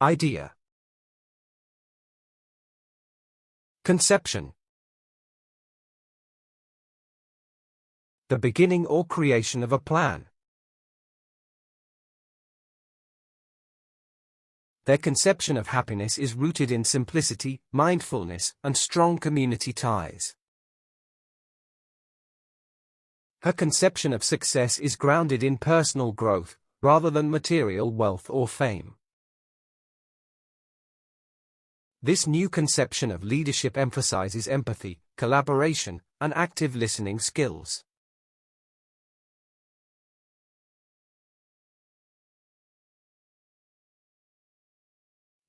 Idea. Conception. The beginning or creation of a plan. Their conception of happiness is rooted in simplicity, mindfulness, and strong community ties. Her conception of success is grounded in personal growth, rather than material wealth or fame. This new conception of leadership emphasizes empathy, collaboration, and active listening skills.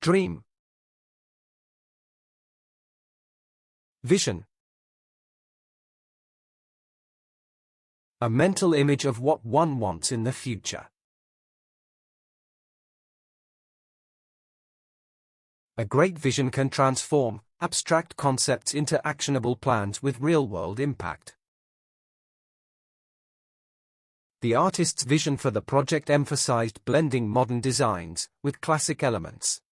Dream. Vision. A mental image of what one wants in the future. A great vision can transform abstract concepts into actionable plans with real-world impact. The artist's vision for the project emphasized blending modern designs with classic elements.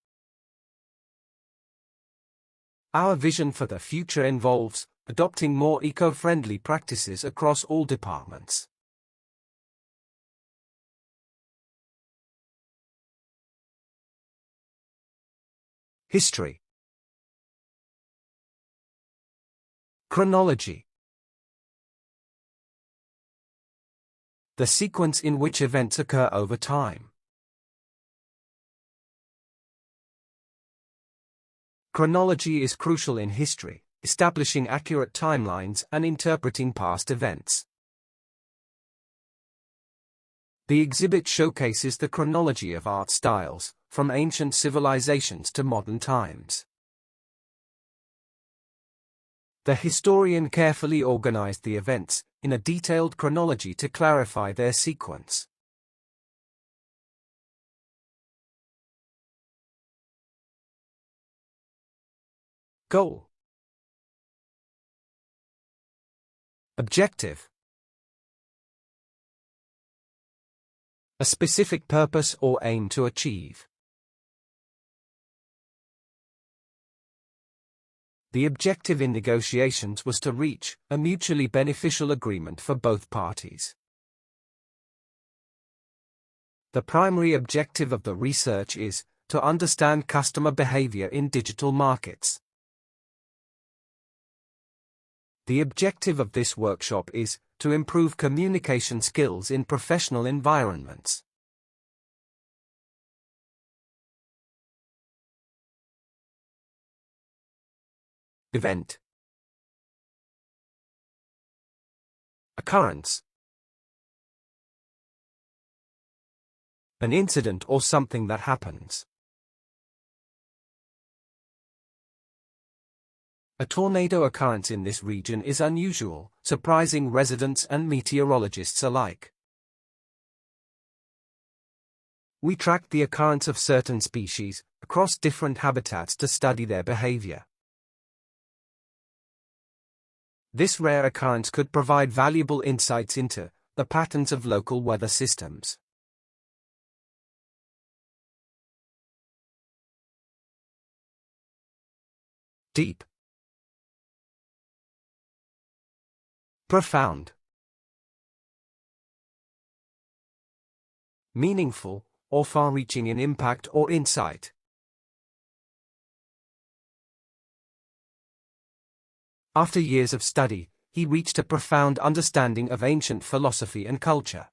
Our vision for the future involves adopting more eco-friendly practices across all departments. History. Chronology. The sequence in which events occur over time. Chronology is crucial in history, establishing accurate timelines and interpreting past events. The exhibit showcases the chronology of art styles, from ancient civilizations to modern times. The historian carefully organized the events in a detailed chronology to clarify their sequence. Goal. Objective. A specific purpose or aim to achieve. The objective in negotiations was to reach a mutually beneficial agreement for both parties. The primary objective of the research is to understand customer behavior in digital markets. The objective of this workshop is to improve communication skills in professional environments. Event. Occurrence. An incident or something that happens. A tornado occurrence in this region is unusual, surprising residents and meteorologists alike. We tracked the occurrence of certain species across different habitats to study their behavior. This rare occurrence could provide valuable insights into the patterns of local weather systems. Deep. Profound. Meaningful, or far-reaching in impact or insight. After years of study, he reached a profound understanding of ancient philosophy and culture.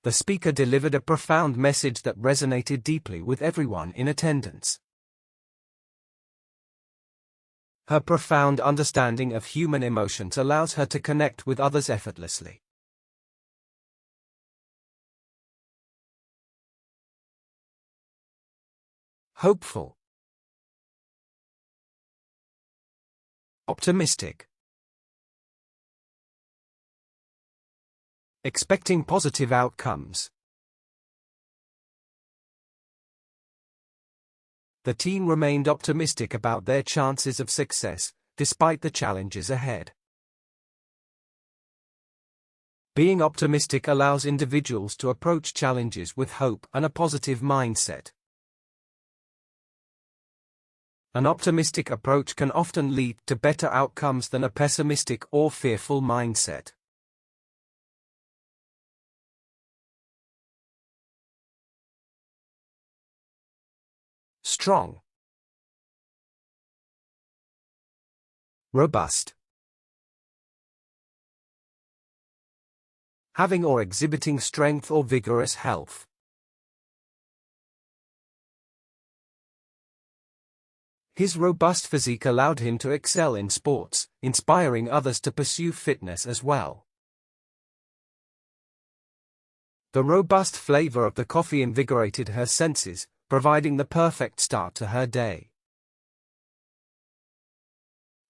The speaker delivered a profound message that resonated deeply with everyone in attendance. Her profound understanding of human emotions allows her to connect with others effortlessly. Hopeful. Optimistic. Expecting positive outcomes. The team remained optimistic about their chances of success, despite the challenges ahead. Being optimistic allows individuals to approach challenges with hope and a positive mindset. An optimistic approach can often lead to better outcomes than a pessimistic or fearful mindset. Strong. Robust. Having or exhibiting strength or vigorous health. His robust physique allowed him to excel in sports, inspiring others to pursue fitness as well. The robust flavor of the coffee invigorated her senses, providing the perfect start to her day.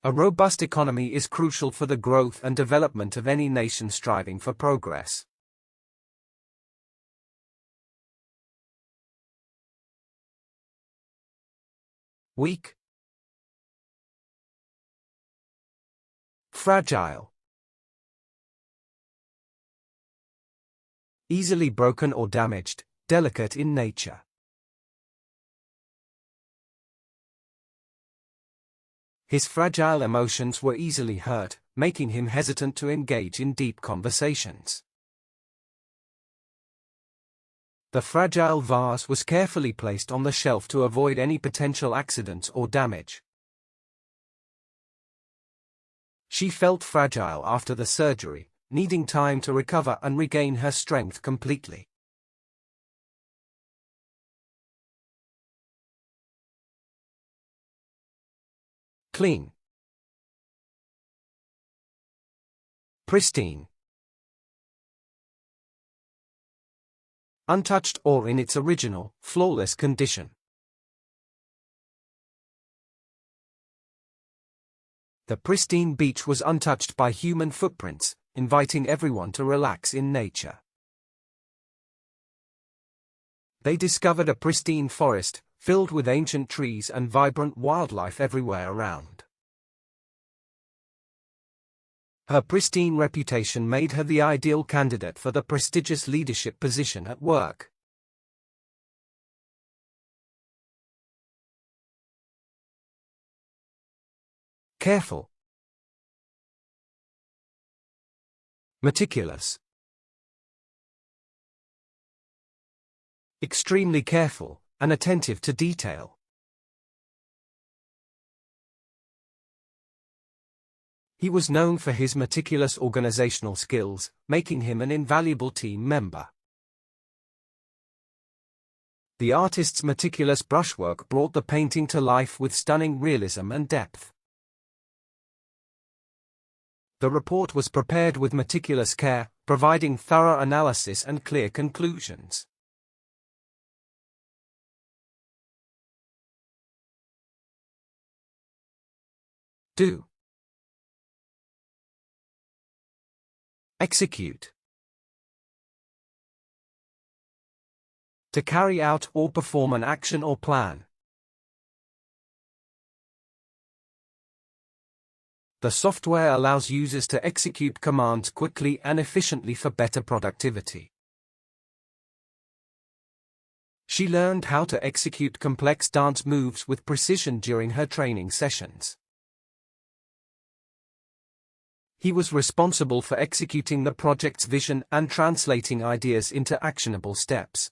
A robust economy is crucial for the growth and development of any nation striving for progress. Weak. Fragile. Easily broken or damaged, delicate in nature. His fragile emotions were easily hurt, making him hesitant to engage in deep conversations. The fragile vase was carefully placed on the shelf to avoid any potential accidents or damage. She felt fragile after the surgery, needing time to recover and regain her strength completely. Clean. Pristine. Untouched or in its original, flawless condition. The pristine beach was untouched by human footprints, inviting everyone to relax in nature. They discovered a pristine forest, filled with ancient trees and vibrant wildlife everywhere around. Her pristine reputation made her the ideal candidate for the prestigious leadership position at work. Careful. Meticulous. Extremely careful, and attentive to detail. He was known for his meticulous organizational skills, making him an invaluable team member. The artist's meticulous brushwork brought the painting to life with stunning realism and depth. The report was prepared with meticulous care, providing thorough analysis and clear conclusions. Do. Execute. To carry out or perform an action or plan. The software allows users to execute commands quickly and efficiently for better productivity. She learned how to execute complex dance moves with precision during her training sessions. He was responsible for executing the project's vision and translating ideas into actionable steps.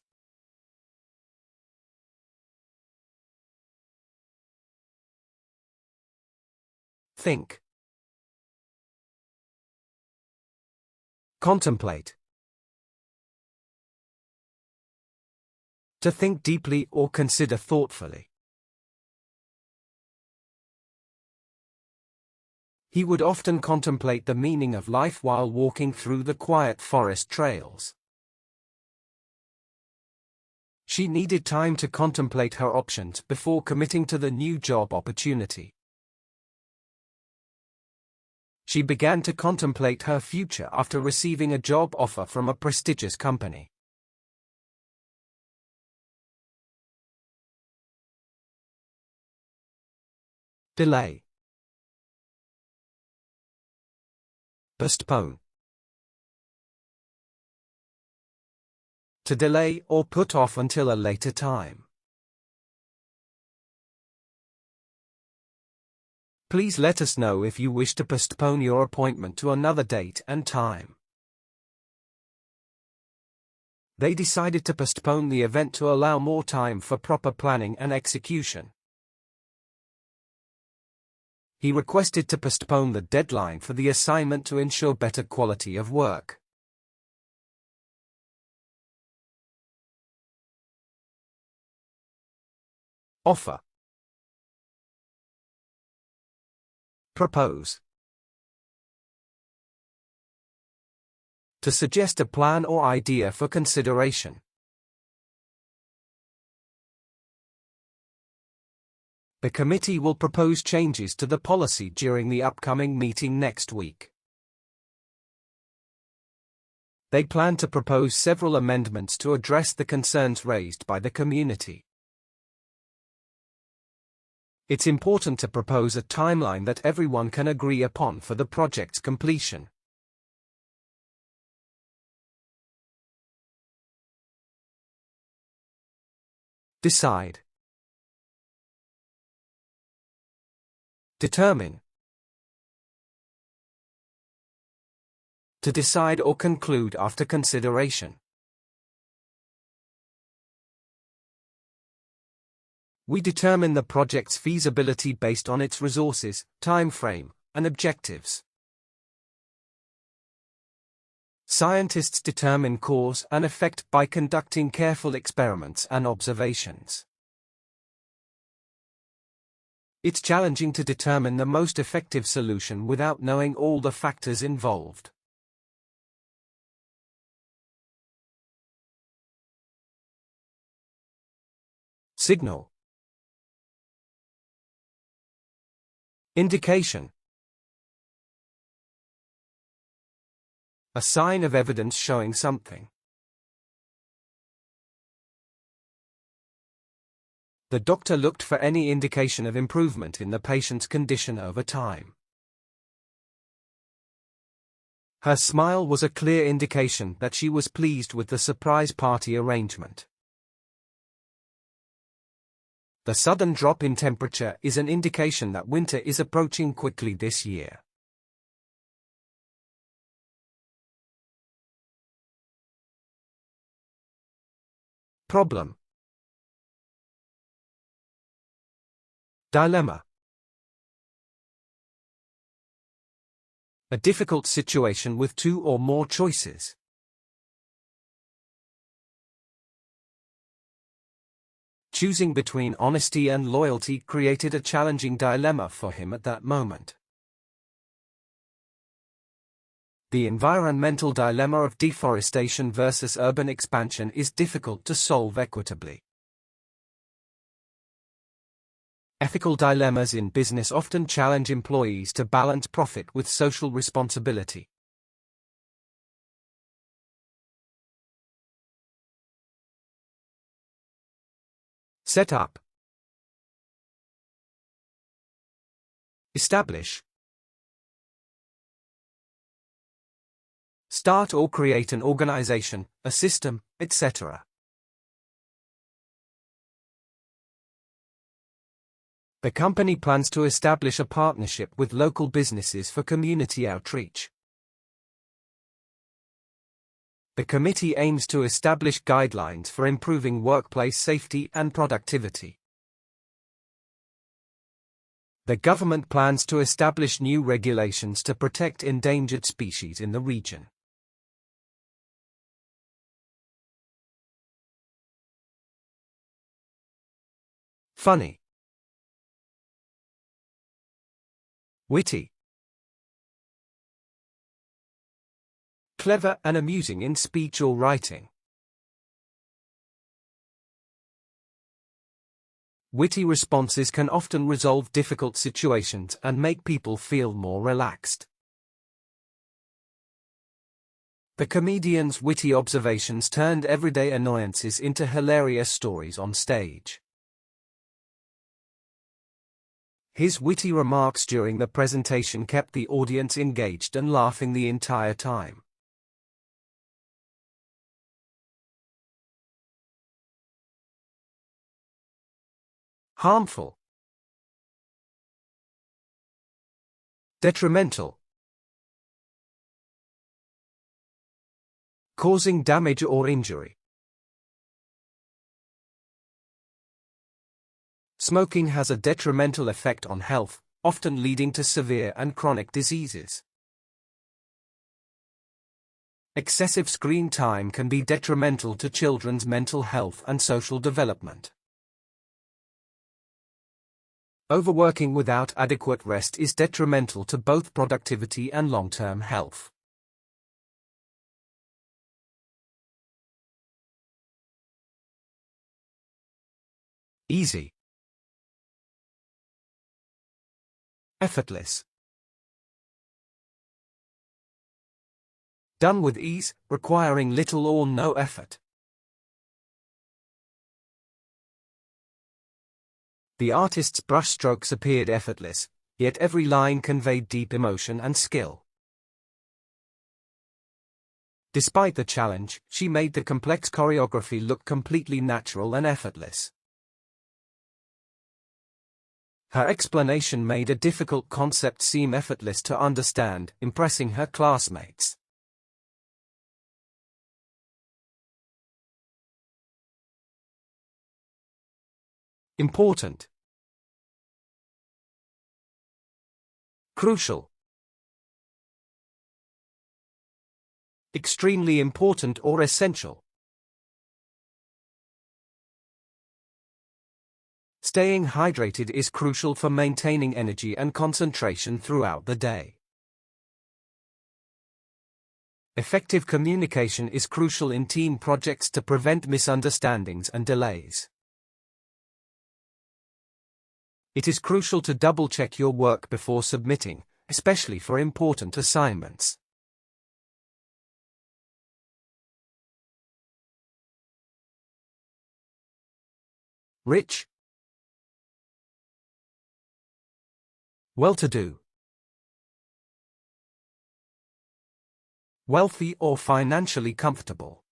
Think. Contemplate. To think deeply or consider thoughtfully. He would often contemplate the meaning of life while walking through the quiet forest trails. She needed time to contemplate her options before committing to the new job opportunity. She began to contemplate her future after receiving a job offer from a prestigious company. Delay. Postpone. To delay or put off until a later time. Please let us know if you wish to postpone your appointment to another date and time. They decided to postpone the event to allow more time for proper planning and execution. He requested to postpone the deadline for the assignment to ensure better quality of work. Offer. Propose. To suggest a plan or idea for consideration. The committee will propose changes to the policy during the upcoming meeting next week. They plan to propose several amendments to address the concerns raised by the community. It's important to propose a timeline that everyone can agree upon for the project's completion. Decide. Determine. To decide or conclude after consideration. We determine the project's feasibility based on its resources, time frame, and objectives. Scientists determine cause and effect by conducting careful experiments and observations. It's challenging to determine the most effective solution without knowing all the factors involved. Signal. Indication. A sign of evidence showing something. The doctor looked for any indication of improvement in the patient's condition over time. Her smile was a clear indication that she was pleased with the surprise party arrangement. The sudden drop in temperature is an indication that winter is approaching quickly this year. Problem. Dilemma. A difficult situation with two or more choices. Choosing between honesty and loyalty created a challenging dilemma for him at that moment. The environmental dilemma of deforestation versus urban expansion is difficult to solve equitably. Ethical dilemmas in business often challenge employees to balance profit with social responsibility. Set up. Establish. Start or create an organization, a system, etc. The company plans to establish a partnership with local businesses for community outreach. The committee aims to establish guidelines for improving workplace safety and productivity. The government plans to establish new regulations to protect endangered species in the region. Funny. Witty. Clever and amusing in speech or writing. Witty responses can often resolve difficult situations and make people feel more relaxed. The comedian's witty observations turned everyday annoyances into hilarious stories on stage. His witty remarks during the presentation kept the audience engaged and laughing the entire time. Harmful. Detrimental. Causing damage or injury. Smoking has a detrimental effect on health, often leading to severe and chronic diseases. Excessive screen time can be detrimental to children's mental health and social development. Overworking without adequate rest is detrimental to both productivity and long-term health. Easy. Effortless. Done with ease, requiring little or no effort. The artist's brushstrokes appeared effortless, yet every line conveyed deep emotion and skill. Despite the challenge, she made the complex choreography look completely natural and effortless. Her explanation made a difficult concept seem effortless to understand, impressing her classmates. Important. Crucial. Extremely important or essential. Staying hydrated is crucial for maintaining energy and concentration throughout the day. Effective communication is crucial in team projects to prevent misunderstandings and delays. It is crucial to double-check your work before submitting, especially for important assignments. Rich. Well-to-do. Wealthy or financially comfortable.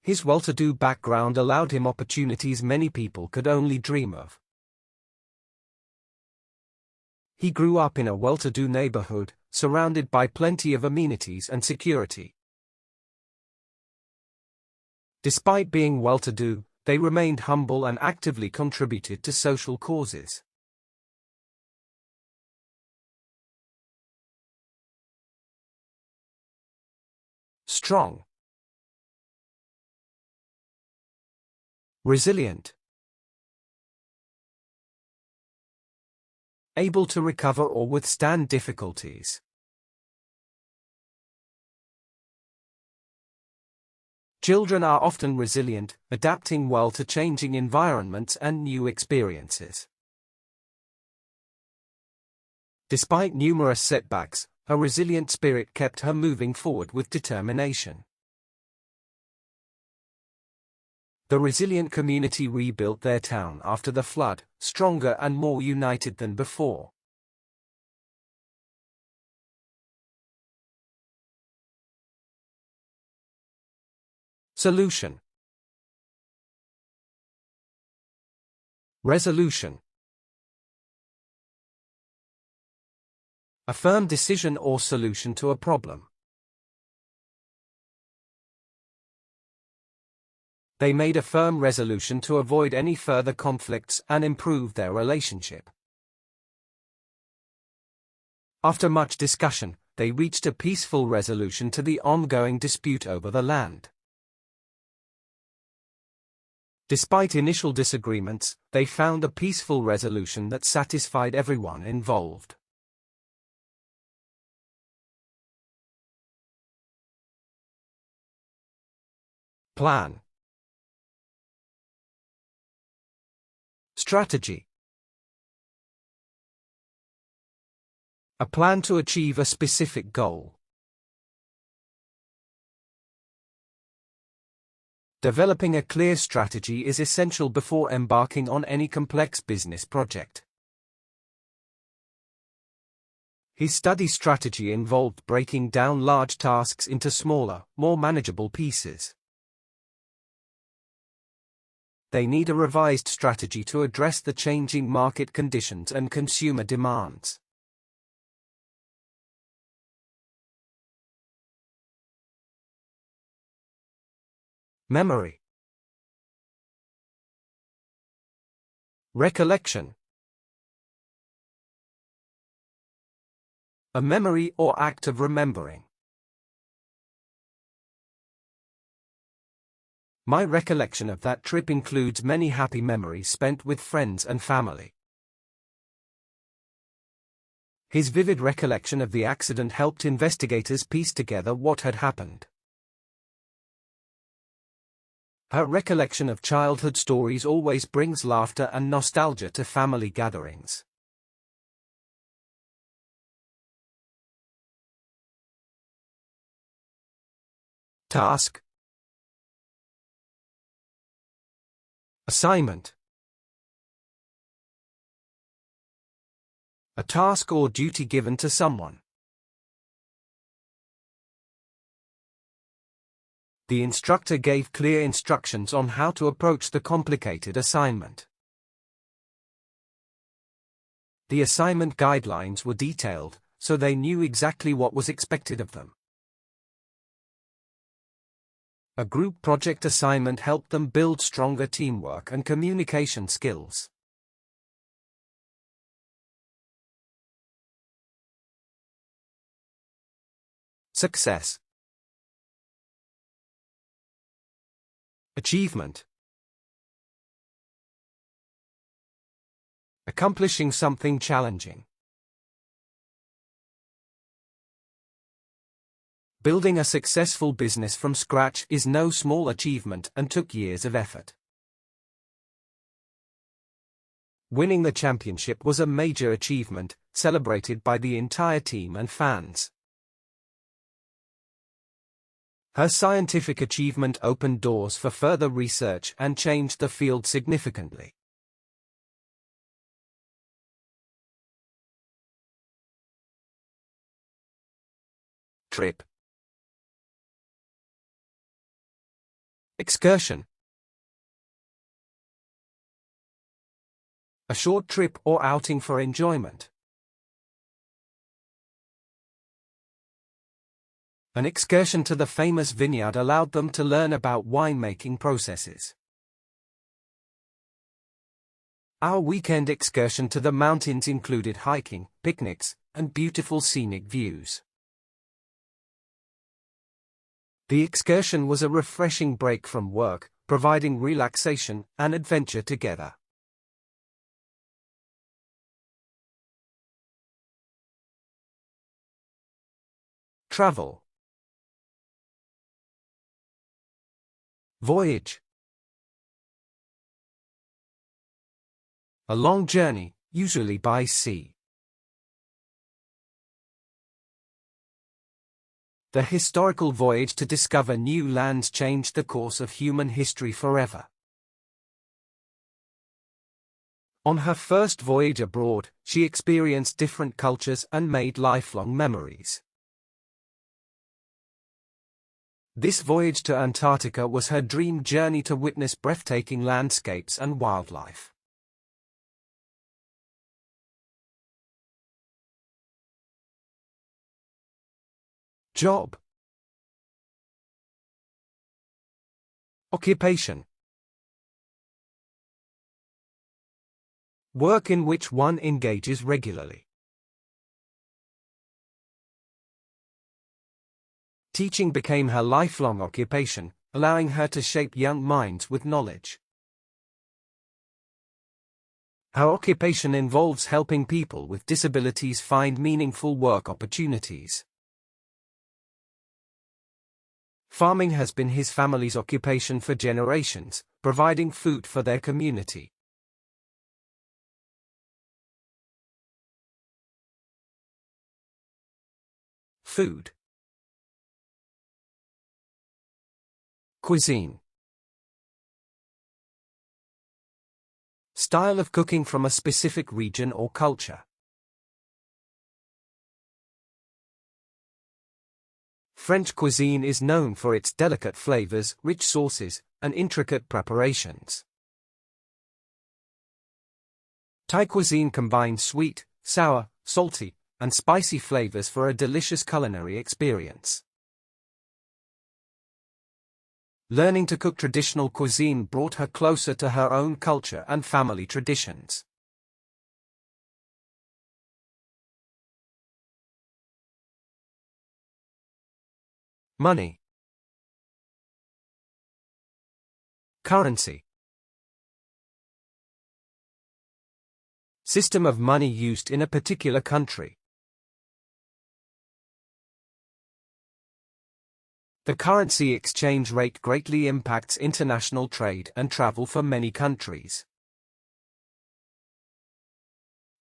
His well-to-do background allowed him opportunities many people could only dream of. He grew up in a well-to-do neighborhood, surrounded by plenty of amenities and security. Despite being well-to-do, they remained humble and actively contributed to social causes. Strong. Resilient. Able to recover or withstand difficulties. Children are often resilient, adapting well to changing environments and new experiences. Despite numerous setbacks, her resilient spirit kept her moving forward with determination. The resilient community rebuilt their town after the flood, stronger and more united than before. Solution. Resolution. A firm decision or solution to a problem. They made a firm resolution to avoid any further conflicts and improve their relationship. After much discussion, they reached a peaceful resolution to the ongoing dispute over the land. Despite initial disagreements, they found a peaceful resolution that satisfied everyone involved. Plan. Strategy. A plan to achieve a specific goal. Developing a clear strategy is essential before embarking on any complex business project. His study strategy involved breaking down large tasks into smaller, more manageable pieces. They need a revised strategy to address the changing market conditions and consumer demands. Memory. Recollection. A memory or act of remembering. My recollection of that trip includes many happy memories spent with friends and family. His vivid recollection of the accident helped investigators piece together what had happened. Her recollection of childhood stories always brings laughter and nostalgia to family gatherings. Task. Assignment. A task or duty given to someone. The instructor gave clear instructions on how to approach the complicated assignment. The assignment guidelines were detailed, so they knew exactly what was expected of them. A group project assignment helped them build stronger teamwork and communication skills. Success. Achievement. Accomplishing something challenging. Building a successful business from scratch is no small achievement and took years of effort. Winning the championship was a major achievement, celebrated by the entire team and fans. Her scientific achievement opened doors for further research and changed the field significantly. Trip. Excursion. A short trip or outing for enjoyment. An excursion to the famous vineyard allowed them to learn about winemaking processes. Our weekend excursion to the mountains included hiking, picnics, and beautiful scenic views. The excursion was a refreshing break from work, providing relaxation and adventure together. Travel. Voyage. A long journey, usually by sea. The historical voyage to discover new lands changed the course of human history forever. On her first voyage abroad, she experienced different cultures and made lifelong memories. This voyage to Antarctica was her dream journey to witness breathtaking landscapes and wildlife. Job. Occupation. Work in which one engages regularly. Teaching became her lifelong occupation, allowing her to shape young minds with knowledge. Her occupation involves helping people with disabilities find meaningful work opportunities. Farming has been his family's occupation for generations, providing food for their community. Food. Cuisine. Style of cooking from a specific region or culture. French cuisine is known for its delicate flavors, rich sauces, and intricate preparations. Thai cuisine combines sweet, sour, salty, and spicy flavors for a delicious culinary experience. Learning to cook traditional cuisine brought her closer to her own culture and family traditions. Money. Currency. System of money used in a particular country. The currency exchange rate greatly impacts international trade and travel for many countries.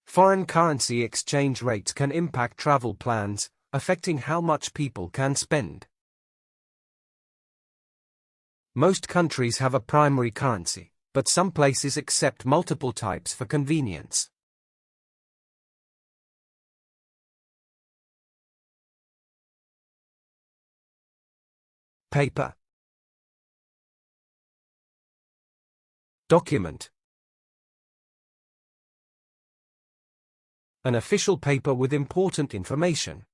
Foreign currency exchange rates can impact travel plans, affecting how much people can spend. Most countries have a primary currency, but some places accept multiple types for convenience. Paper. Document. An official paper with important information.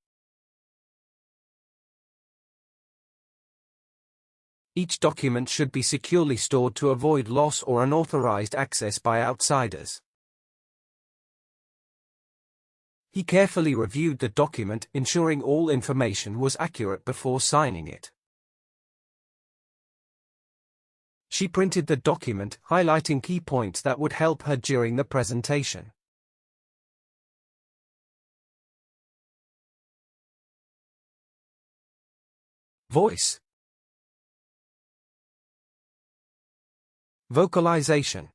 Each document should be securely stored to avoid loss or unauthorized access by outsiders. He carefully reviewed the document, ensuring all information was accurate before signing it. She printed the document, highlighting key points that would help her during the presentation. Voice. Vocalization.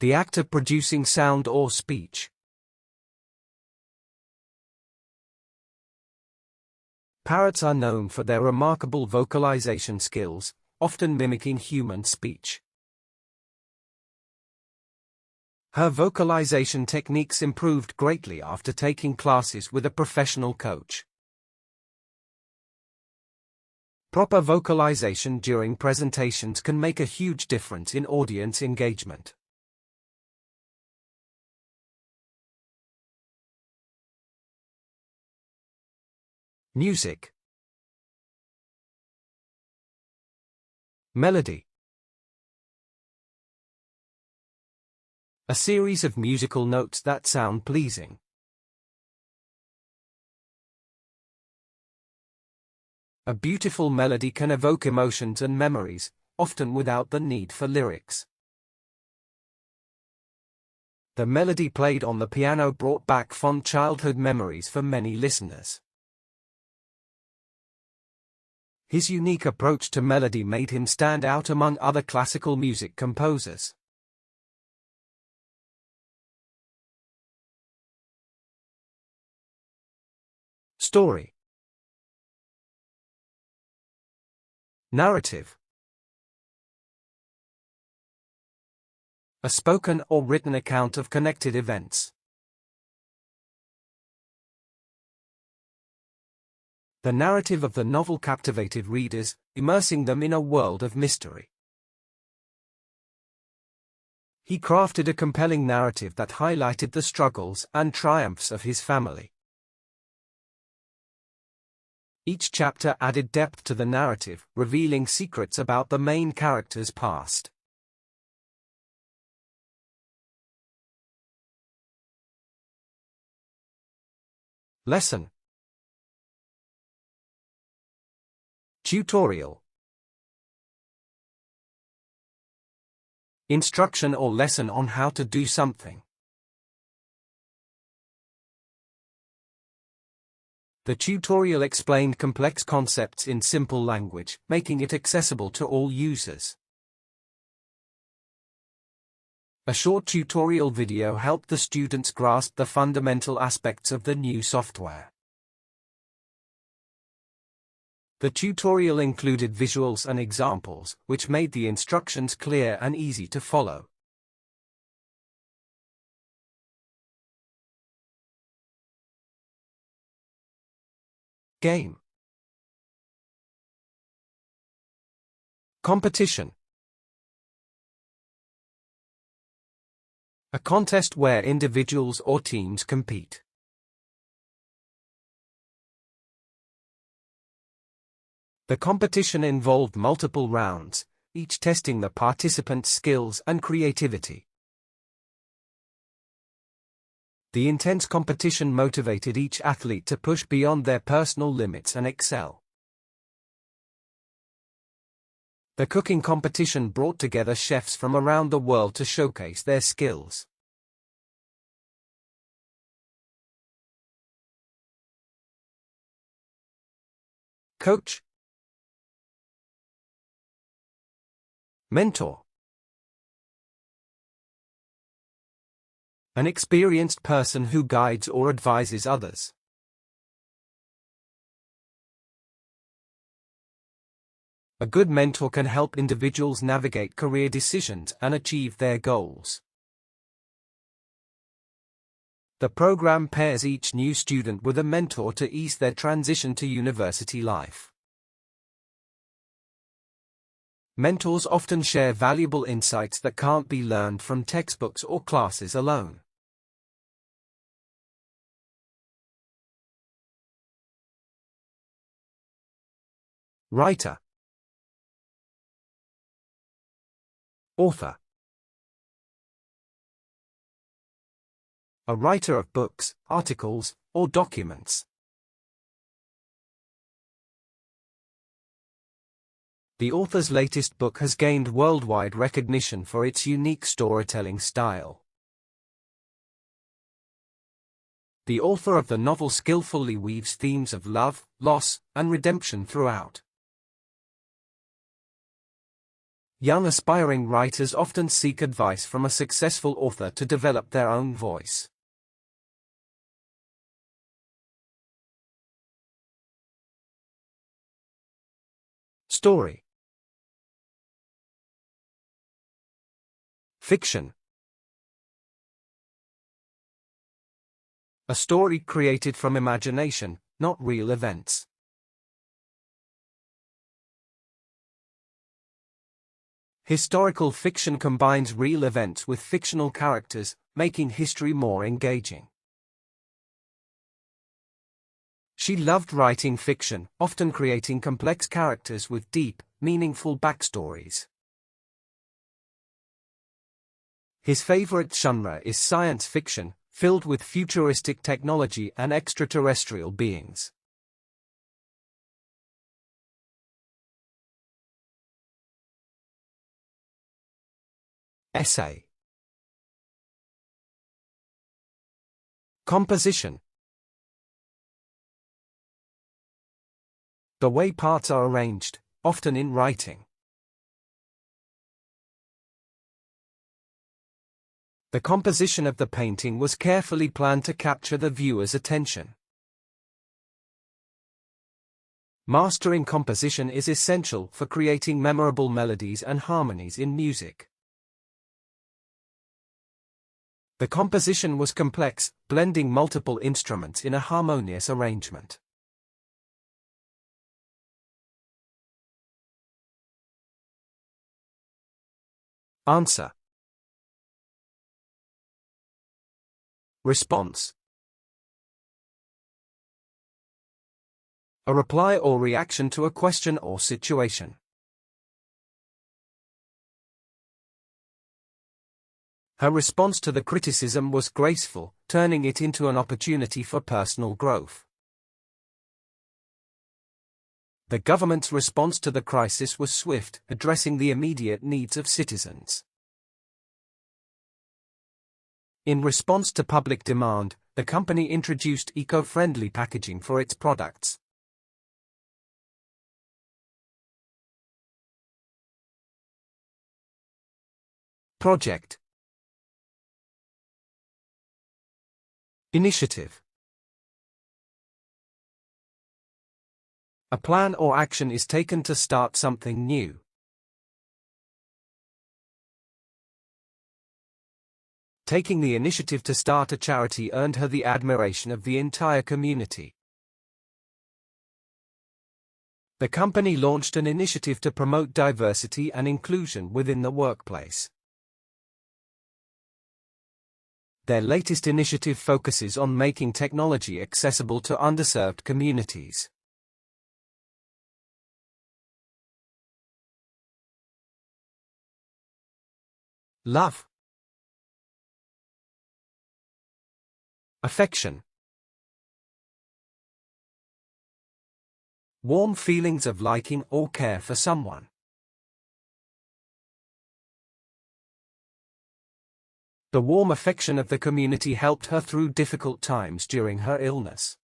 The act of producing sound or speech. Parrots are known for their remarkable vocalization skills, often mimicking human speech. Her vocalization techniques improved greatly after taking classes with a professional coach. Proper vocalization during presentations can make a huge difference in audience engagement. Music. Melody. A series of musical notes that sound pleasing. A beautiful melody can evoke emotions and memories, often without the need for lyrics. The melody played on the piano brought back fond childhood memories for many listeners. His unique approach to melody made him stand out among other classical music composers. Story. Narrative. A spoken or written account of connected events. The narrative of the novel captivated readers, immersing them in a world of mystery. He crafted a compelling narrative that highlighted the struggles and triumphs of his family. Each chapter added depth to the narrative, revealing secrets about the main character's past. Lesson. Tutorial. Instruction or lesson on how to do something. The tutorial explained complex concepts in simple language, making it accessible to all users. A short tutorial video helped the students grasp the fundamental aspects of the new software. The tutorial included visuals and examples, which made the instructions clear and easy to follow. Game. Competition. A contest where individuals or teams compete. The competition involved multiple rounds, each testing the participants' skills and creativity. The intense competition motivated each athlete to push beyond their personal limits and excel. The cooking competition brought together chefs from around the world to showcase their skills. Coach. Mentor. An experienced person who guides or advises others. A good mentor can help individuals navigate career decisions and achieve their goals. The program pairs each new student with a mentor to ease their transition to university life. Mentors often share valuable insights that can't be learned from textbooks or classes alone. Writer. Author. A writer of books, articles, or documents. The author's latest book has gained worldwide recognition for its unique storytelling style. The author of the novel skillfully weaves themes of love, loss, and redemption throughout. Young aspiring writers often seek advice from a successful author to develop their own voice. Story. Fiction. A story created from imagination, not real events. Historical fiction combines real events with fictional characters, making history more engaging. She loved writing fiction, often creating complex characters with deep, meaningful backstories. His favorite genre is science fiction, filled with futuristic technology and extraterrestrial beings. Essay. Composition. The way parts are arranged, often in writing. The composition of the painting was carefully planned to capture the viewer's attention. Mastering composition is essential for creating memorable melodies and harmonies in music. The composition was complex, blending multiple instruments in a harmonious arrangement. Answer. Response. A reply or reaction to a question or situation. Her response to the criticism was graceful, turning it into an opportunity for personal growth. The government's response to the crisis was swift, addressing the immediate needs of citizens. In response to public demand, the company introduced eco-friendly packaging for its products. Project. Initiative. A plan or action is taken to start something new. Taking the initiative to start a charity earned her the admiration of the entire community. The company launched an initiative to promote diversity and inclusion within the workplace. Their latest initiative focuses on making technology accessible to underserved communities. Love. Affection. Warm feelings of liking or care for someone. The warm affection of the community helped her through difficult times during her illness.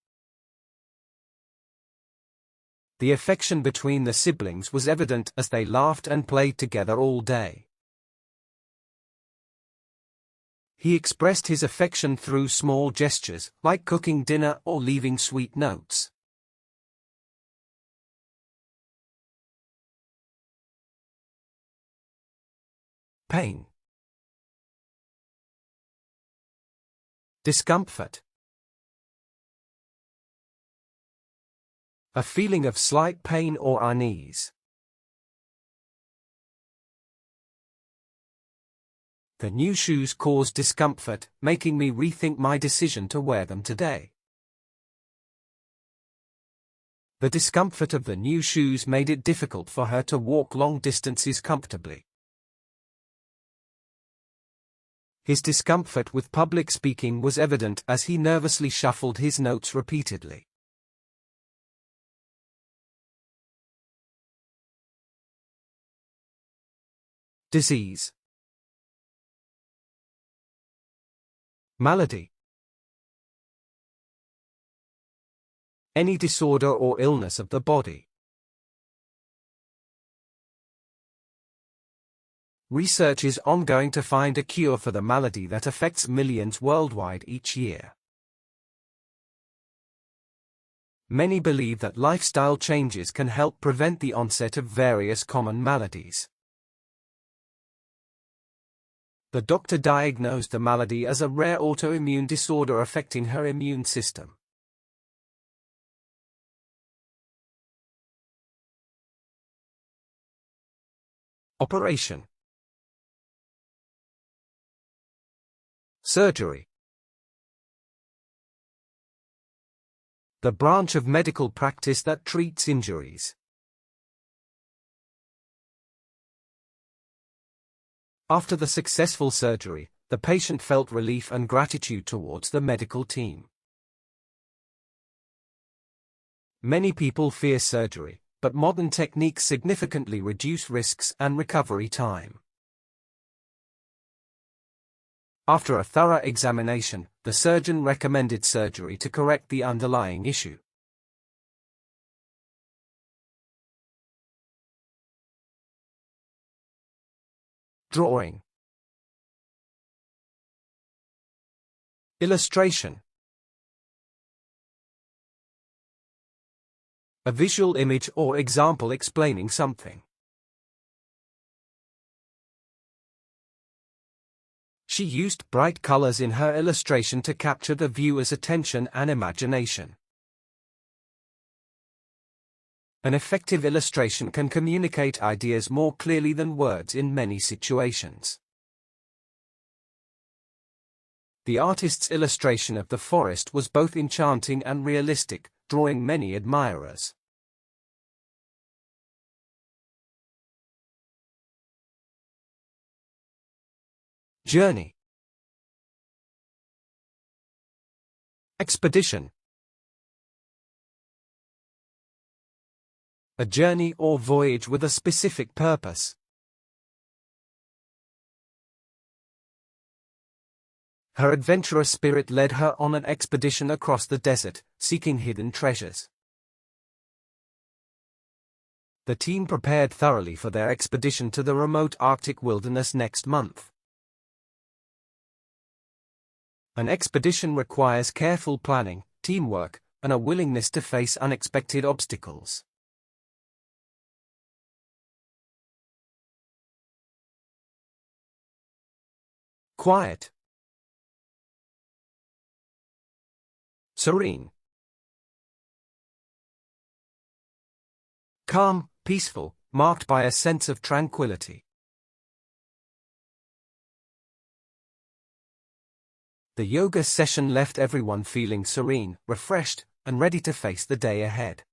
The affection between the siblings was evident as they laughed and played together all day. He expressed his affection through small gestures, like cooking dinner or leaving sweet notes. Pain. Discomfort. A feeling of slight pain or unease. The new shoes caused discomfort, making me rethink my decision to wear them today. The discomfort of the new shoes made it difficult for her to walk long distances comfortably. His discomfort with public speaking was evident as he nervously shuffled his notes repeatedly. Disease. Malady. Any disorder or illness of the body. Research is ongoing to find a cure for the malady that affects millions worldwide each year. Many believe that lifestyle changes can help prevent the onset of various common maladies. The doctor diagnosed the malady as a rare autoimmune disorder affecting her immune system. Operation. Surgery. The branch of medical practice that treats injuries. After the successful surgery, the patient felt relief and gratitude towards the medical team. Many people fear surgery, but modern techniques significantly reduce risks and recovery time. After a thorough examination, the surgeon recommended surgery to correct the underlying issue. Drawing. Illustration. A visual image or example explaining something. She used bright colors in her illustration to capture the viewer's attention and imagination. An effective illustration can communicate ideas more clearly than words in many situations. The artist's illustration of the forest was both enchanting and realistic, drawing many admirers. Journey. Expedition. A journey or voyage with a specific purpose. Her adventurous spirit led her on an expedition across the desert, seeking hidden treasures. The team prepared thoroughly for their expedition to the remote Arctic wilderness next month. An expedition requires careful planning, teamwork, and a willingness to face unexpected obstacles. Quiet. Serene. Calm, peaceful, marked by a sense of tranquility. The yoga session left everyone feeling serene, refreshed, and ready to face the day ahead.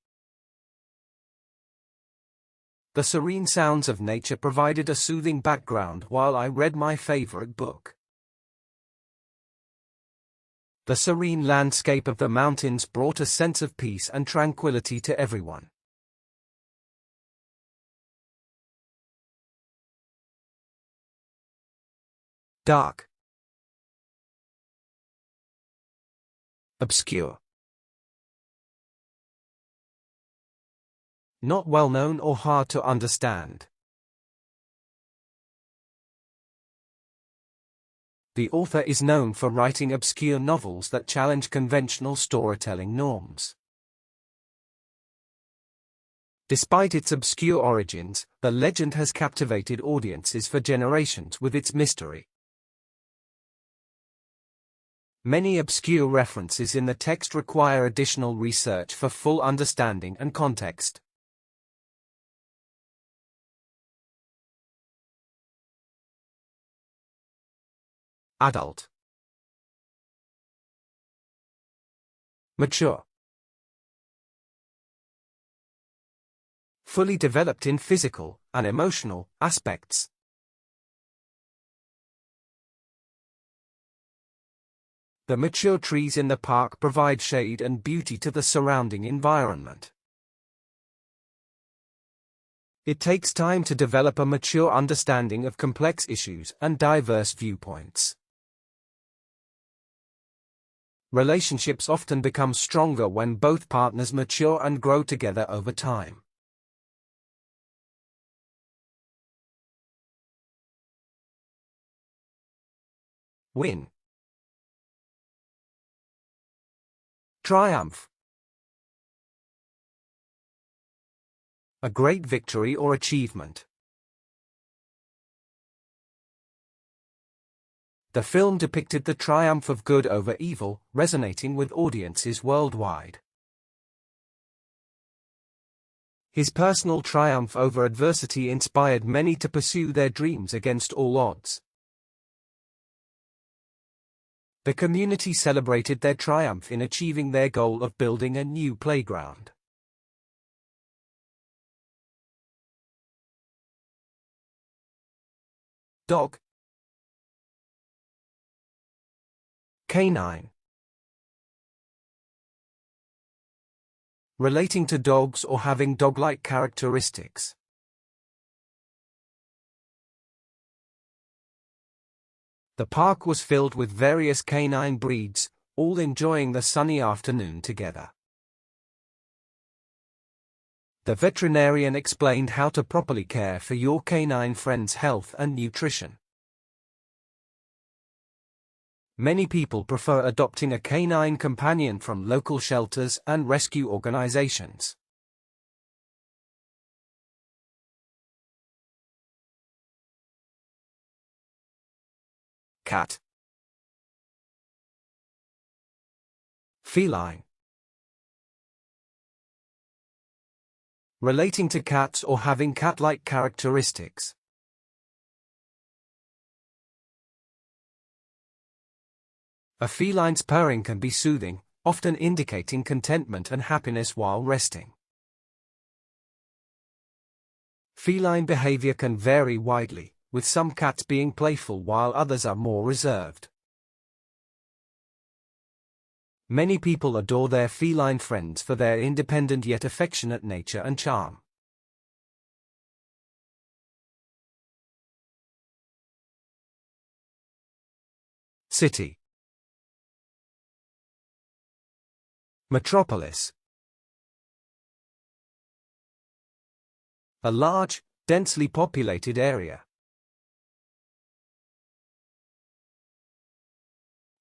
The serene sounds of nature provided a soothing background while I read my favorite book. The serene landscape of the mountains brought a sense of peace and tranquility to everyone. Dark. Obscure. Not well known or hard to understand. The author is known for writing obscure novels that challenge conventional storytelling norms. Despite its obscure origins, the legend has captivated audiences for generations with its mystery. Many obscure references in the text require additional research for full understanding and context. Adult. Mature. Fully developed in physical and emotional aspects. The mature trees in the park provide shade and beauty to the surrounding environment. It takes time to develop a mature understanding of complex issues and diverse viewpoints. Relationships often become stronger when both partners mature and grow together over time. Win. Triumph. A great victory or achievement. The film depicted the triumph of good over evil, resonating with audiences worldwide. His personal triumph over adversity inspired many to pursue their dreams against all odds. The community celebrated their triumph in achieving their goal of building a new playground. Dog. Canine. Relating to dogs or having dog-like characteristics. The park was filled with various canine breeds, all enjoying the sunny afternoon together. The veterinarian explained how to properly care for your canine friend's health and nutrition. Many people prefer adopting a canine companion from local shelters and rescue organizations. Cat. Feline. Relating to cats or having cat-like characteristics. A feline's purring can be soothing, often indicating contentment and happiness while resting. Feline behavior can vary widely, with some cats being playful while others are more reserved. Many people adore their feline friends for their independent yet affectionate nature and charm. City. Metropolis. A large, densely populated area.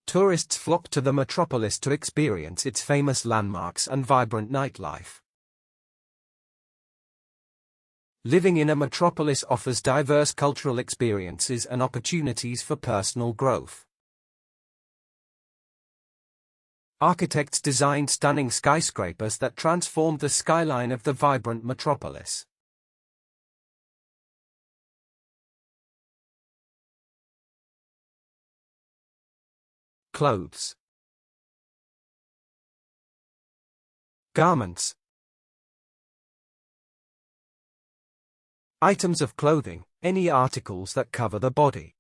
Tourists flock to the metropolis to experience its famous landmarks and vibrant nightlife. Living in a metropolis offers diverse cultural experiences and opportunities for personal growth. Architects designed stunning skyscrapers that transformed the skyline of the vibrant metropolis. Clothes. Garments. Items of clothing, any articles that cover the body.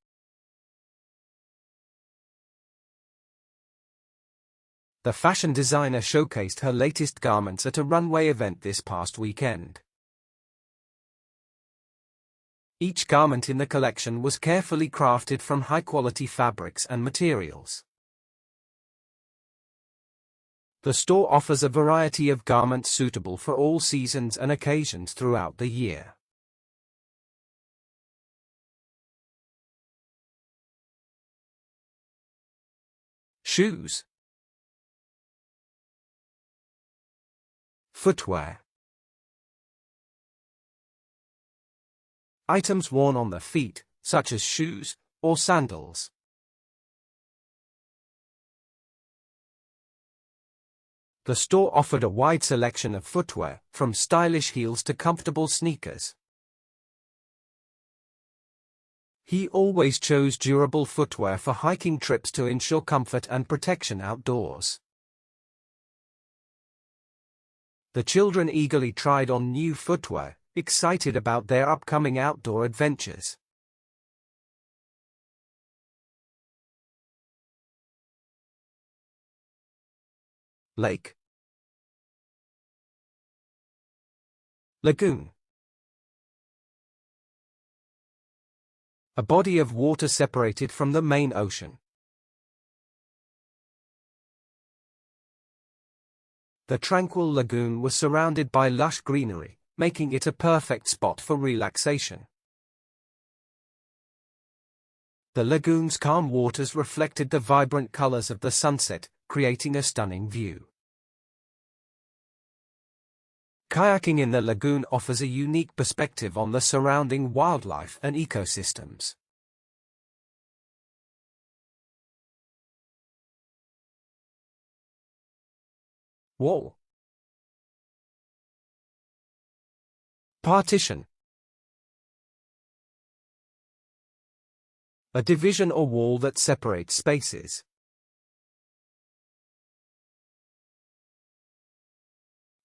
The fashion designer showcased her latest garments at a runway event this past weekend. Each garment in the collection was carefully crafted from high-quality fabrics and materials. The store offers a variety of garments suitable for all seasons and occasions throughout the year. Shoes. Footwear. Items worn on the feet, such as shoes or sandals. The store offered a wide selection of footwear, from stylish heels to comfortable sneakers. He always chose durable footwear for hiking trips to ensure comfort and protection outdoors. The children eagerly tried on new footwear, excited about their upcoming outdoor adventures. Lake. Lagoon. A body of water separated from the main ocean. The tranquil lagoon was surrounded by lush greenery, making it a perfect spot for relaxation. The lagoon's calm waters reflected the vibrant colors of the sunset, creating a stunning view. Kayaking in the lagoon offers a unique perspective on the surrounding wildlife and ecosystems. Wall. Partition. A division or wall that separates spaces.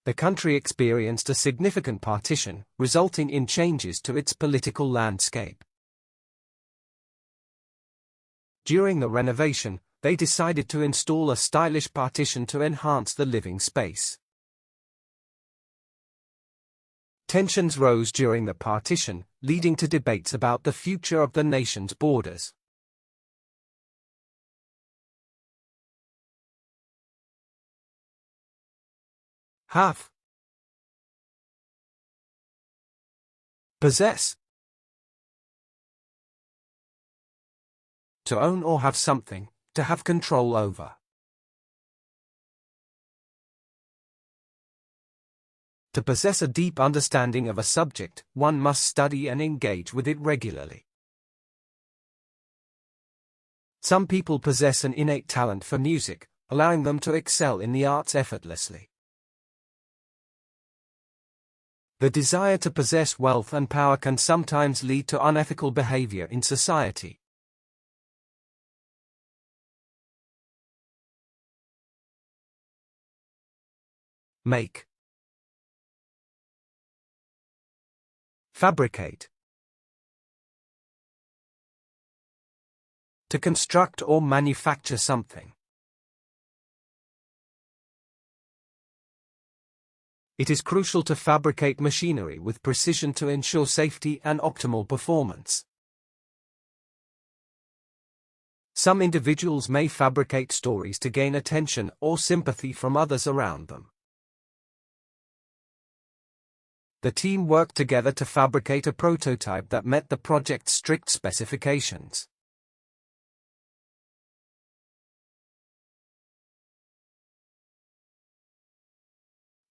The country experienced a significant partition, resulting in changes to its political landscape. During the renovation, they decided to install a stylish partition to enhance the living space. Tensions rose during the partition, leading to debates about the future of the nation's borders. Have. Possess. To own or have something, to have control over. To possess a deep understanding of a subject, one must study and engage with it regularly. Some people possess an innate talent for music, allowing them to excel in the arts effortlessly. The desire to possess wealth and power can sometimes lead to unethical behavior in society. Make. Fabricate. To construct or manufacture something. It is crucial to fabricate machinery with precision to ensure safety and optimal performance. Some individuals may fabricate stories to gain attention or sympathy from others around them. The team worked together to fabricate a prototype that met the project's strict specifications.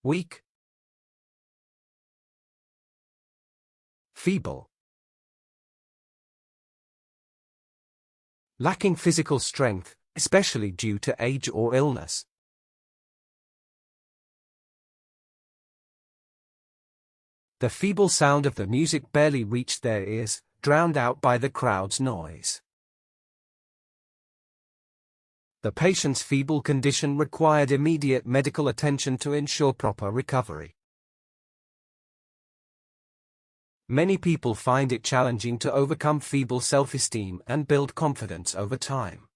Weak. Feeble. Lacking physical strength, especially due to age or illness. The feeble sound of the music barely reached their ears, drowned out by the crowd's noise. The patient's feeble condition required immediate medical attention to ensure proper recovery. Many people find it challenging to overcome feeble self-esteem and build confidence over time.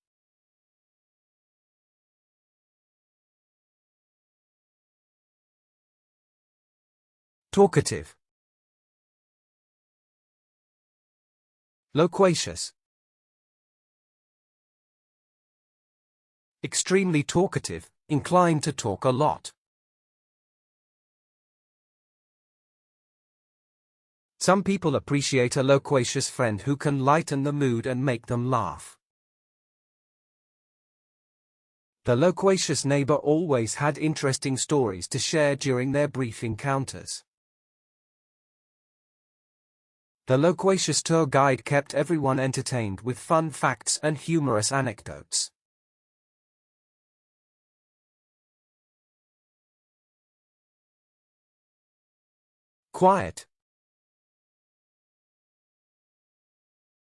Talkative. Loquacious. Extremely talkative, inclined to talk a lot. Some people appreciate a loquacious friend who can lighten the mood and make them laugh. The loquacious neighbor always had interesting stories to share during their brief encounters. The loquacious tour guide kept everyone entertained with fun facts and humorous anecdotes. Quiet.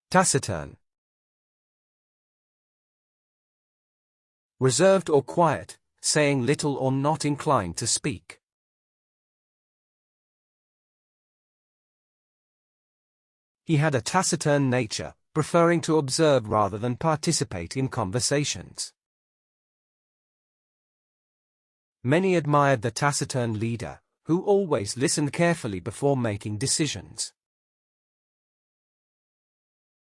Taciturn. Reserved or quiet, saying little or not inclined to speak. He had a taciturn nature, preferring to observe rather than participate in conversations. Many admired the taciturn leader, who always listened carefully before making decisions.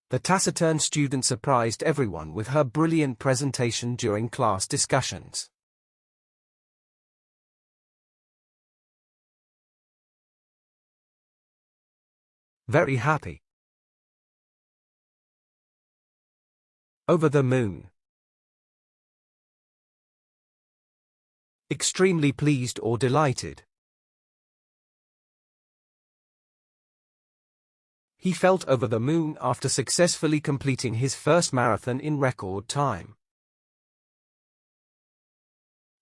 The taciturn student surprised everyone with her brilliant presentation during class discussions. Very happy. Over the moon. Extremely pleased or delighted. He felt over the moon after successfully completing his first marathon in record time.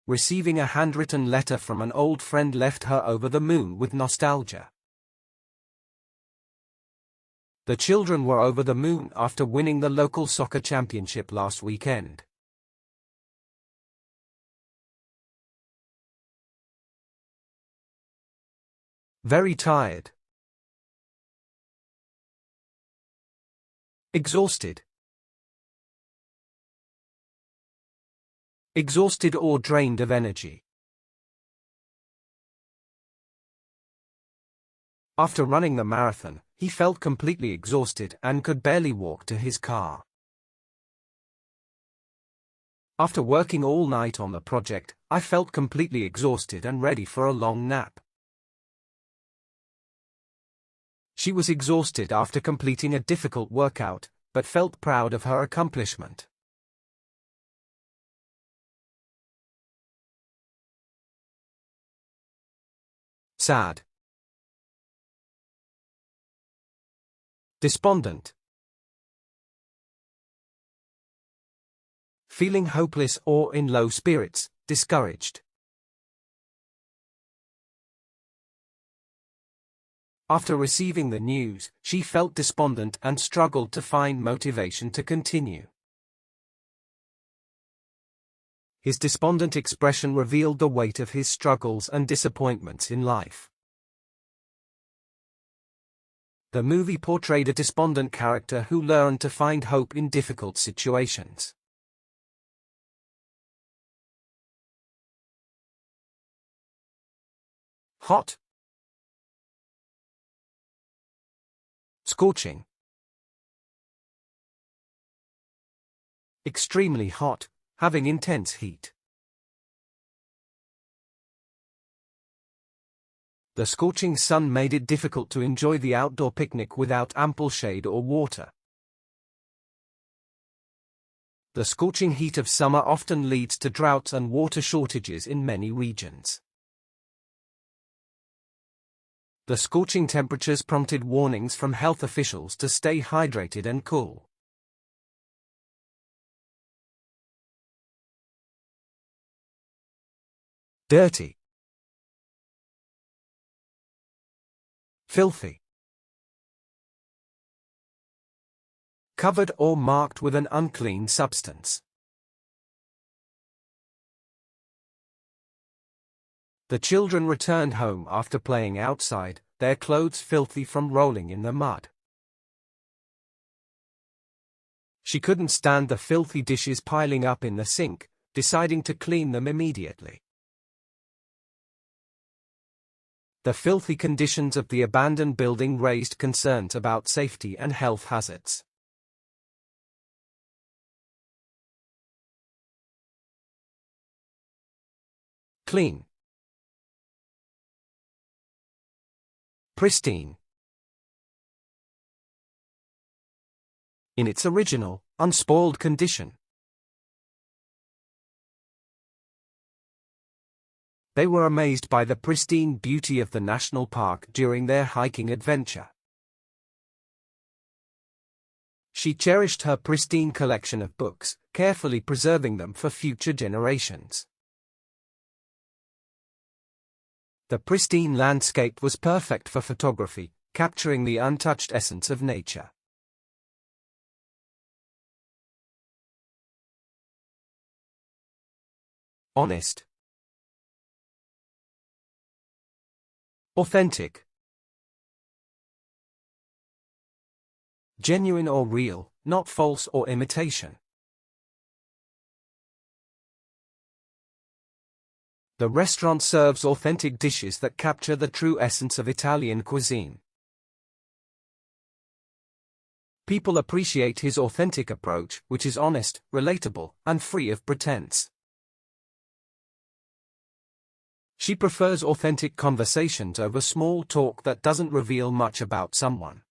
Receiving a handwritten letter from an old friend left her over the moon with nostalgia. The children were over the moon after winning the local soccer championship last weekend. Very tired. Exhausted. Exhausted or drained of energy. After running the marathon, he felt completely exhausted and could barely walk to his car. After working all night on the project, I felt completely exhausted and ready for a long nap. She was exhausted after completing a difficult workout, but felt proud of her accomplishment. Sad. Despondent. Feeling hopeless or in low spirits, discouraged. After receiving the news, she felt despondent and struggled to find motivation to continue. His despondent expression revealed the weight of his struggles and disappointments in life. The movie portrayed a despondent character who learned to find hope in difficult situations. Hot. Scorching. Extremely hot, having intense heat. The scorching sun made it difficult to enjoy the outdoor picnic without ample shade or water. The scorching heat of summer often leads to droughts and water shortages in many regions. The scorching temperatures prompted warnings from health officials to stay hydrated and cool. Dirty. Filthy. Covered or marked with an unclean substance. The children returned home after playing outside, their clothes filthy from rolling in the mud. She couldn't stand the filthy dishes piling up in the sink, deciding to clean them immediately. The filthy conditions of the abandoned building raised concerns about safety and health hazards. Clean. Pristine. In its original, unspoiled condition. They were amazed by the pristine beauty of the national park during their hiking adventure. She cherished her pristine collection of books, carefully preserving them for future generations. The pristine landscape was perfect for photography, capturing the untouched essence of nature. Honest. Authentic. Genuine or real, not false or imitation. The restaurant serves authentic dishes that capture the true essence of Italian cuisine. People appreciate his authentic approach, which is honest, relatable, and free of pretense. She prefers authentic conversations over small talk that doesn't reveal much about someone.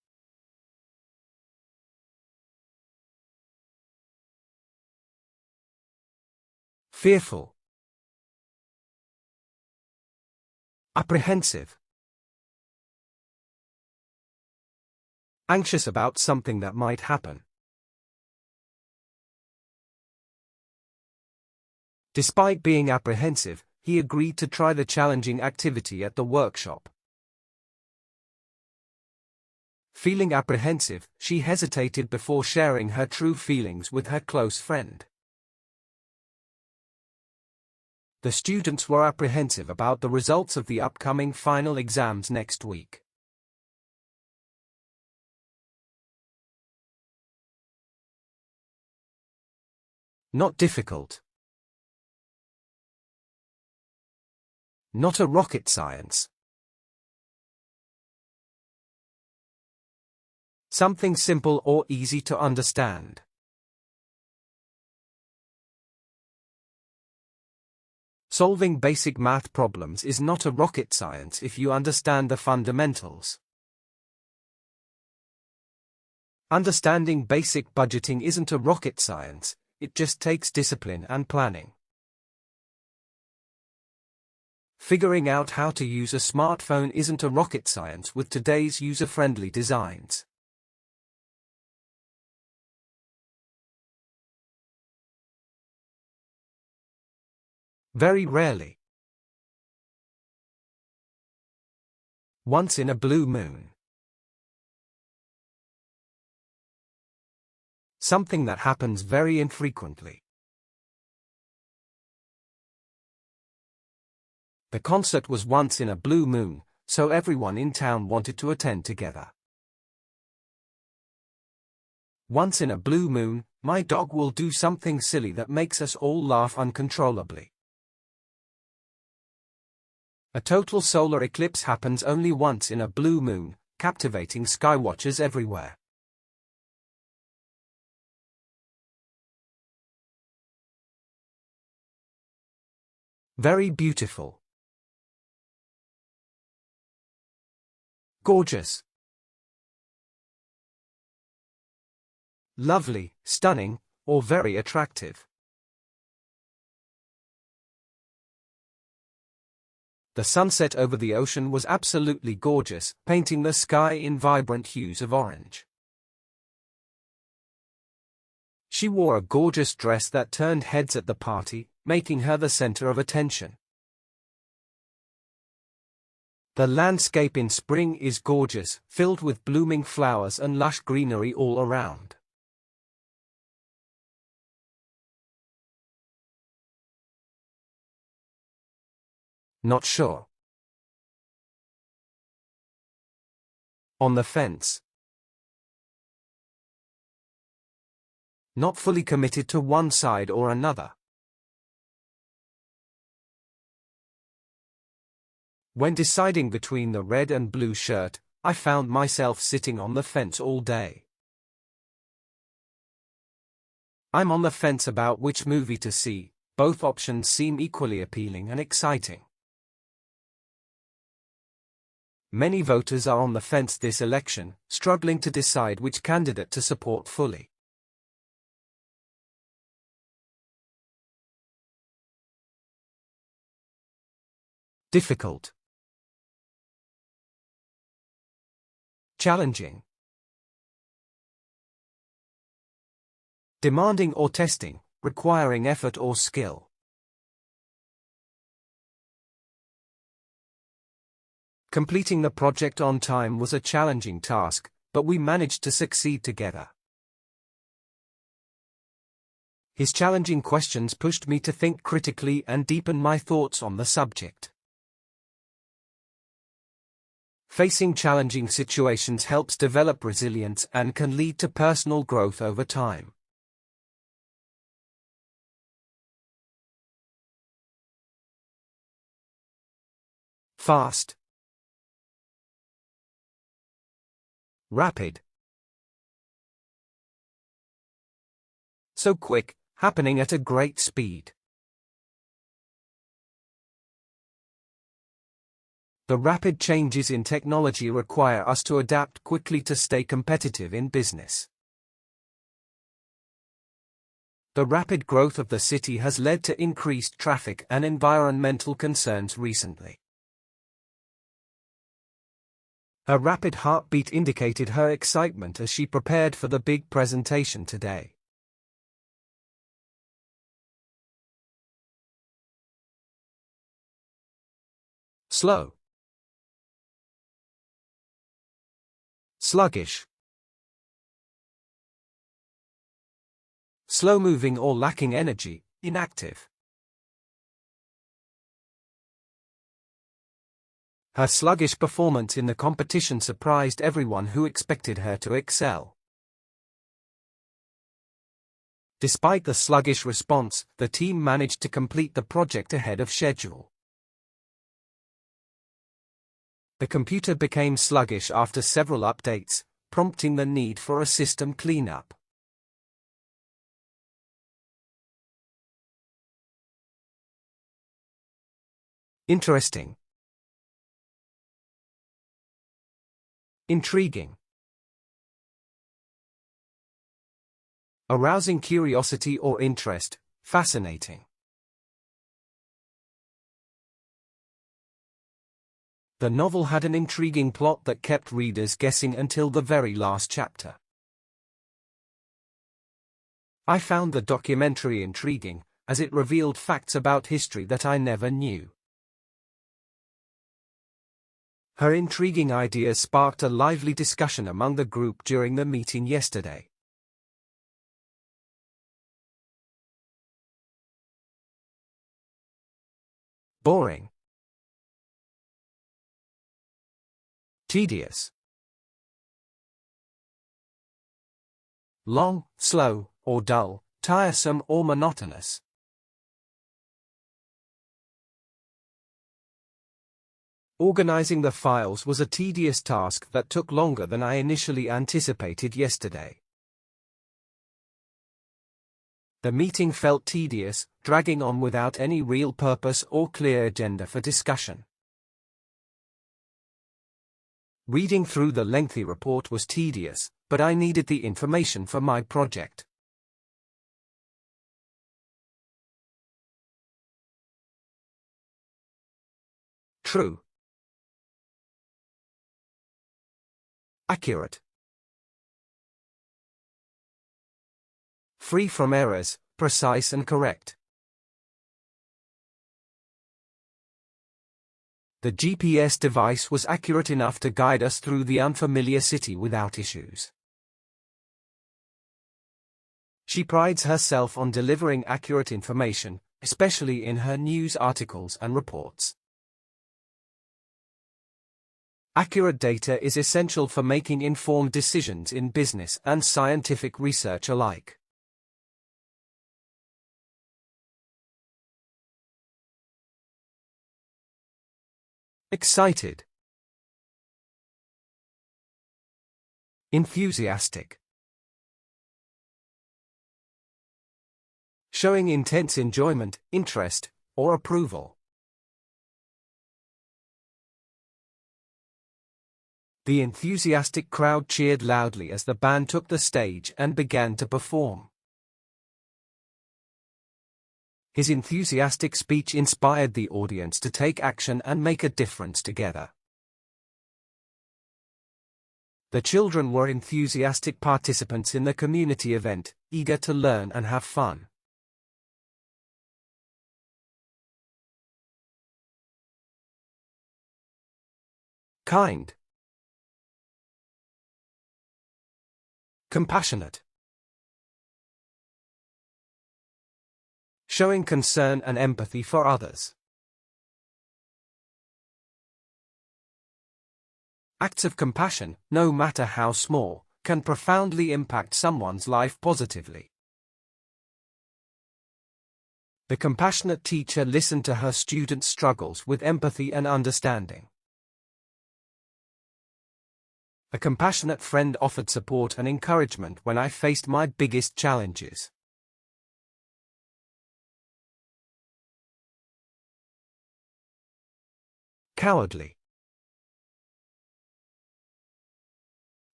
Fearful. Apprehensive. Anxious about something that might happen. Despite being apprehensive, he agreed to try the challenging activity at the workshop. Feeling apprehensive, she hesitated before sharing her true feelings with her close friend. The students were apprehensive about the results of the upcoming final exams next week. Not difficult. Not a rocket science. Something simple or easy to understand. Solving basic math problems is not a rocket science if you understand the fundamentals. Understanding basic budgeting isn't a rocket science, it just takes discipline and planning. Figuring out how to use a smartphone isn't a rocket science with today's user-friendly designs. Very rarely. Once in a blue moon. Something that happens very infrequently. The concert was once in a blue moon, so everyone in town wanted to attend together. Once in a blue moon, my dog will do something silly that makes us all laugh uncontrollably. A total solar eclipse happens only once in a blue moon, captivating skywatchers everywhere. Very beautiful. Gorgeous. Lovely, stunning, or very attractive. The sunset over the ocean was absolutely gorgeous, painting the sky in vibrant hues of orange. She wore a gorgeous dress that turned heads at the party, making her the center of attention. The landscape in spring is gorgeous, filled with blooming flowers and lush greenery all around. Not sure. On the fence. Not fully committed to one side or another. When deciding between the red and blue shirt, I found myself sitting on the fence all day. I'm on the fence about which movie to see. Both options seem equally appealing and exciting. Many voters are on the fence this election, struggling to decide which candidate to support fully. Difficult. Challenging. Demanding or testing, requiring effort or skill. Completing the project on time was a challenging task, but we managed to succeed together. His challenging questions pushed me to think critically and deepen my thoughts on the subject. Facing challenging situations helps develop resilience and can lead to personal growth over time. Fast. Rapid. So quick, happening at a great speed. The rapid changes in technology require us to adapt quickly to stay competitive in business. The rapid growth of the city has led to increased traffic and environmental concerns recently. Her rapid heartbeat indicated her excitement as she prepared for the big presentation today. Slow. Sluggish. Slow-moving or lacking energy, inactive. Her sluggish performance in the competition surprised everyone who expected her to excel. Despite the sluggish response, the team managed to complete the project ahead of schedule. The computer became sluggish after several updates, prompting the need for a system cleanup. Interesting. Intriguing. Arousing curiosity or interest, fascinating. The novel had an intriguing plot that kept readers guessing until the very last chapter. I found the documentary intriguing, as it revealed facts about history that I never knew. Her intriguing ideas sparked a lively discussion among the group during the meeting yesterday. Boring. Tedious. Long, slow, or dull, tiresome or monotonous. Organizing the files was a tedious task that took longer than I initially anticipated yesterday. The meeting felt tedious, dragging on without any real purpose or clear agenda for discussion. Reading through the lengthy report was tedious, but I needed the information for my project. True. Accurate. Free from errors, precise and correct. The GPS device was accurate enough to guide us through the unfamiliar city without issues. She prides herself on delivering accurate information, especially in her news articles and reports. Accurate data is essential for making informed decisions in business and scientific research alike. Excited. Enthusiastic. Showing intense enjoyment, interest, or approval. The enthusiastic crowd cheered loudly as the band took the stage and began to perform. His enthusiastic speech inspired the audience to take action and make a difference together. The children were enthusiastic participants in the community event, eager to learn and have fun. Kind. Compassionate. Showing concern and empathy for others. Acts of compassion, no matter how small, can profoundly impact someone's life positively. The compassionate teacher listened to her students' struggles with empathy and understanding. A compassionate friend offered support and encouragement when I faced my biggest challenges. Cowardly.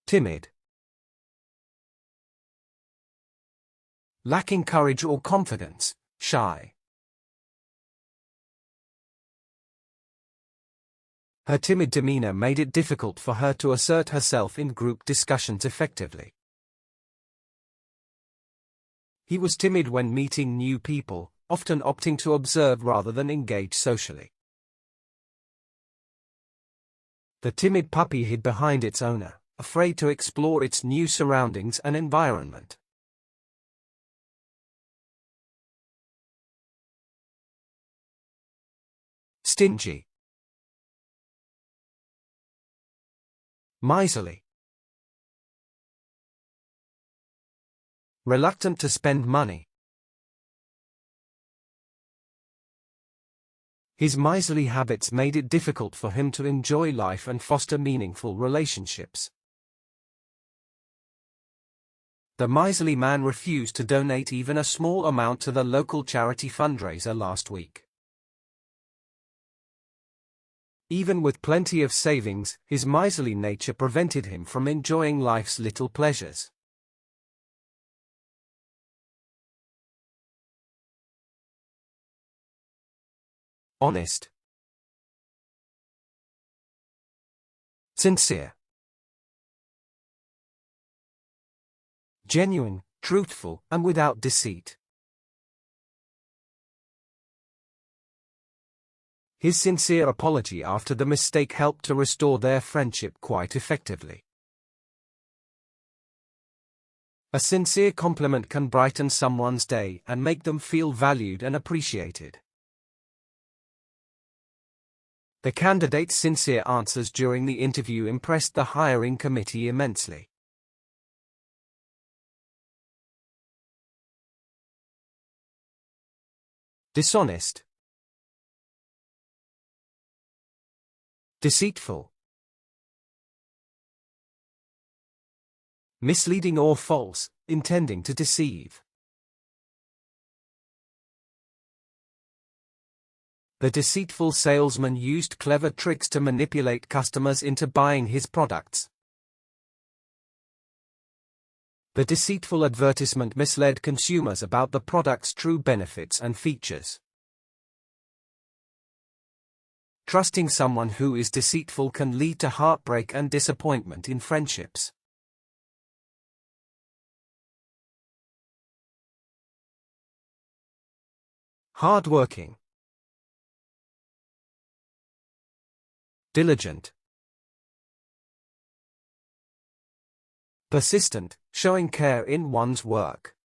Timid. Lacking courage or confidence, shy. Her timid demeanor made it difficult for her to assert herself in group discussions effectively. He was timid when meeting new people, often opting to observe rather than engage socially. The timid puppy hid behind its owner, afraid to explore its new surroundings and environment. Stingy. Miserly. Reluctant to spend money. His miserly habits made it difficult for him to enjoy life and foster meaningful relationships. The miserly man refused to donate even a small amount to the local charity fundraiser last week. Even with plenty of savings, his miserly nature prevented him from enjoying life's little pleasures. Honest. Sincere. Genuine, truthful, and without deceit. His sincere apology after the mistake helped to restore their friendship quite effectively. A sincere compliment can brighten someone's day and make them feel valued and appreciated. The candidate's sincere answers during the interview impressed the hiring committee immensely. Dishonest. Deceitful. Misleading or false, intending to deceive. The deceitful salesman used clever tricks to manipulate customers into buying his products. The deceitful advertisement misled consumers about the product's true benefits and features. Trusting someone who is deceitful can lead to heartbreak and disappointment in friendships. Hardworking. Diligent. Persistent, showing care in one's work.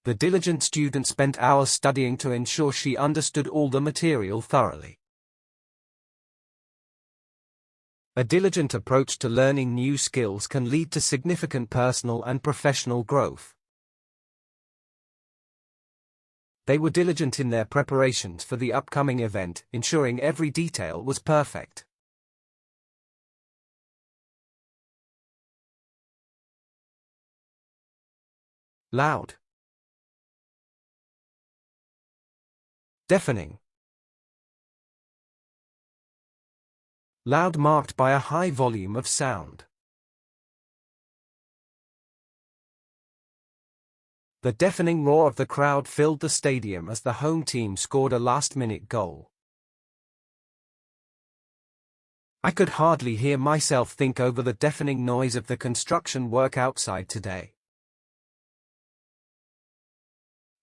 The diligent student spent hours studying to ensure she understood all the material thoroughly. A diligent approach to learning new skills can lead to significant personal and professional growth. They were diligent in their preparations for the upcoming event, ensuring every detail was perfect. Loud. Deafening. Loud, marked by a high volume of sound. The deafening roar of the crowd filled the stadium as the home team scored a last-minute goal. I could hardly hear myself think over the deafening noise of the construction work outside today.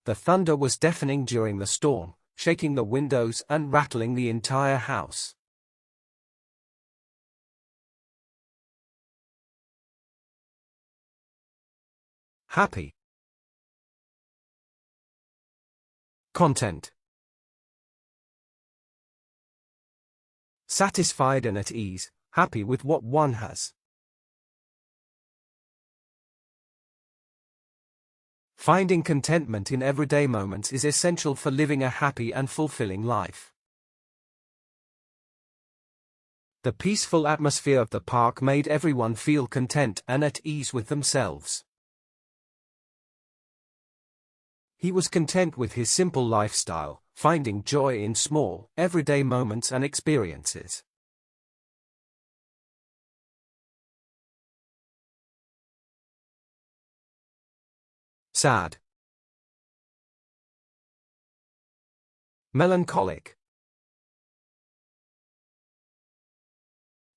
The thunder was deafening during the storm, shaking the windows and rattling the entire house. Happy. Content. Satisfied and at ease, happy with what one has. Finding contentment in everyday moments is essential for living a happy and fulfilling life. The peaceful atmosphere of the park made everyone feel content and at ease with themselves. He was content with his simple lifestyle, finding joy in small, everyday moments and experiences. Sad. Melancholic.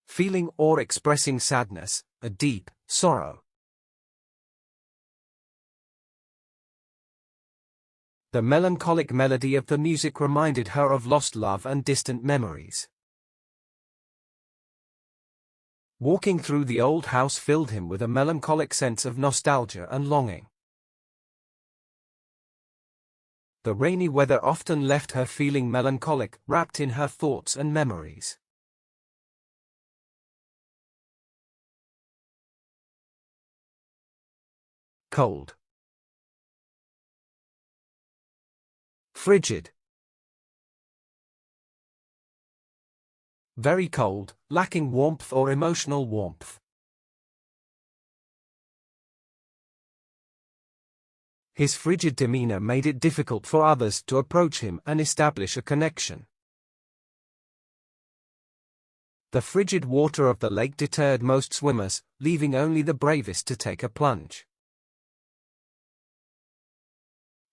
Feeling or expressing sadness, a deep sorrow. The melancholic melody of the music reminded her of lost love and distant memories. Walking through the old house filled him with a melancholic sense of nostalgia and longing. The rainy weather often left her feeling melancholic, wrapped in her thoughts and memories. Cold. Frigid. Very cold, lacking warmth or emotional warmth. His frigid demeanor made it difficult for others to approach him and establish a connection. The frigid water of the lake deterred most swimmers, leaving only the bravest to take a plunge.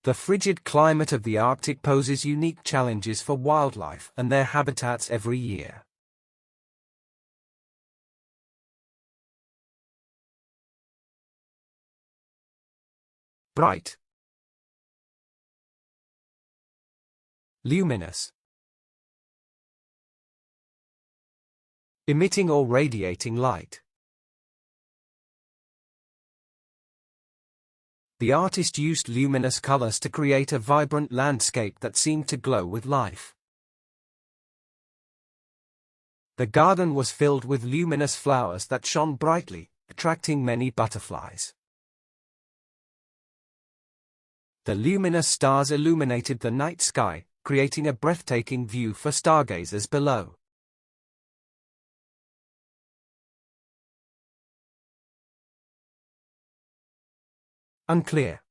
The frigid climate of the Arctic poses unique challenges for wildlife and their habitats every year. Bright. Luminous. Emitting or radiating light. The artist used luminous colors to create a vibrant landscape that seemed to glow with life. The garden was filled with luminous flowers that shone brightly, attracting many butterflies. The luminous stars illuminated the night sky, creating a breathtaking view for stargazers below. Unclear.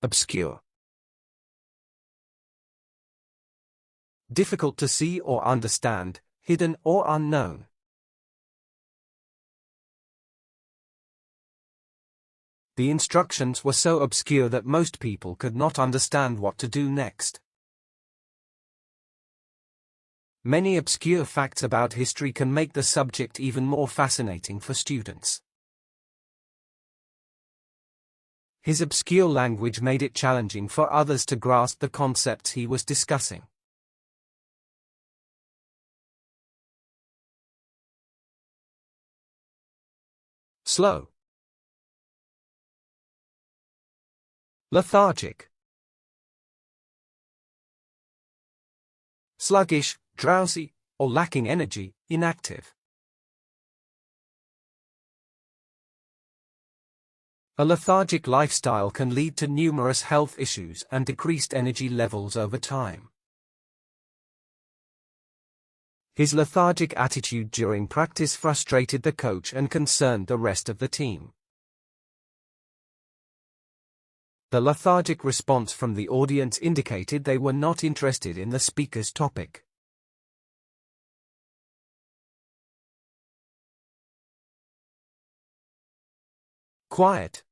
Obscure. Difficult to see or understand, hidden or unknown. The instructions were so obscure that most people could not understand what to do next. Many obscure facts about history can make the subject even more fascinating for students. His obscure language made it challenging for others to grasp the concepts he was discussing. Slow. Lethargic. Sluggish, drowsy, or lacking energy, inactive. A lethargic lifestyle can lead to numerous health issues and decreased energy levels over time. His lethargic attitude during practice frustrated the coach and concerned the rest of the team. The lethargic response from the audience indicated they were not interested in the speaker's topic. Quiet.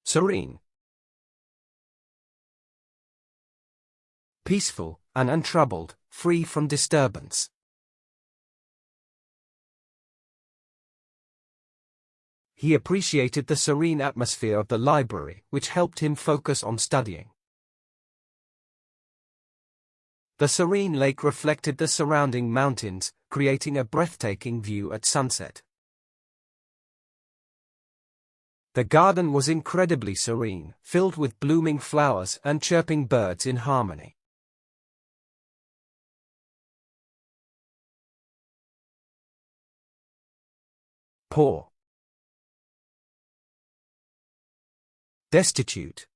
Serene. Peaceful and untroubled, free from disturbance. He appreciated the serene atmosphere of the library, which helped him focus on studying. The serene lake reflected the surrounding mountains, creating a breathtaking view at sunset. The garden was incredibly serene, filled with blooming flowers and chirping birds in harmony. Poor. Destitute.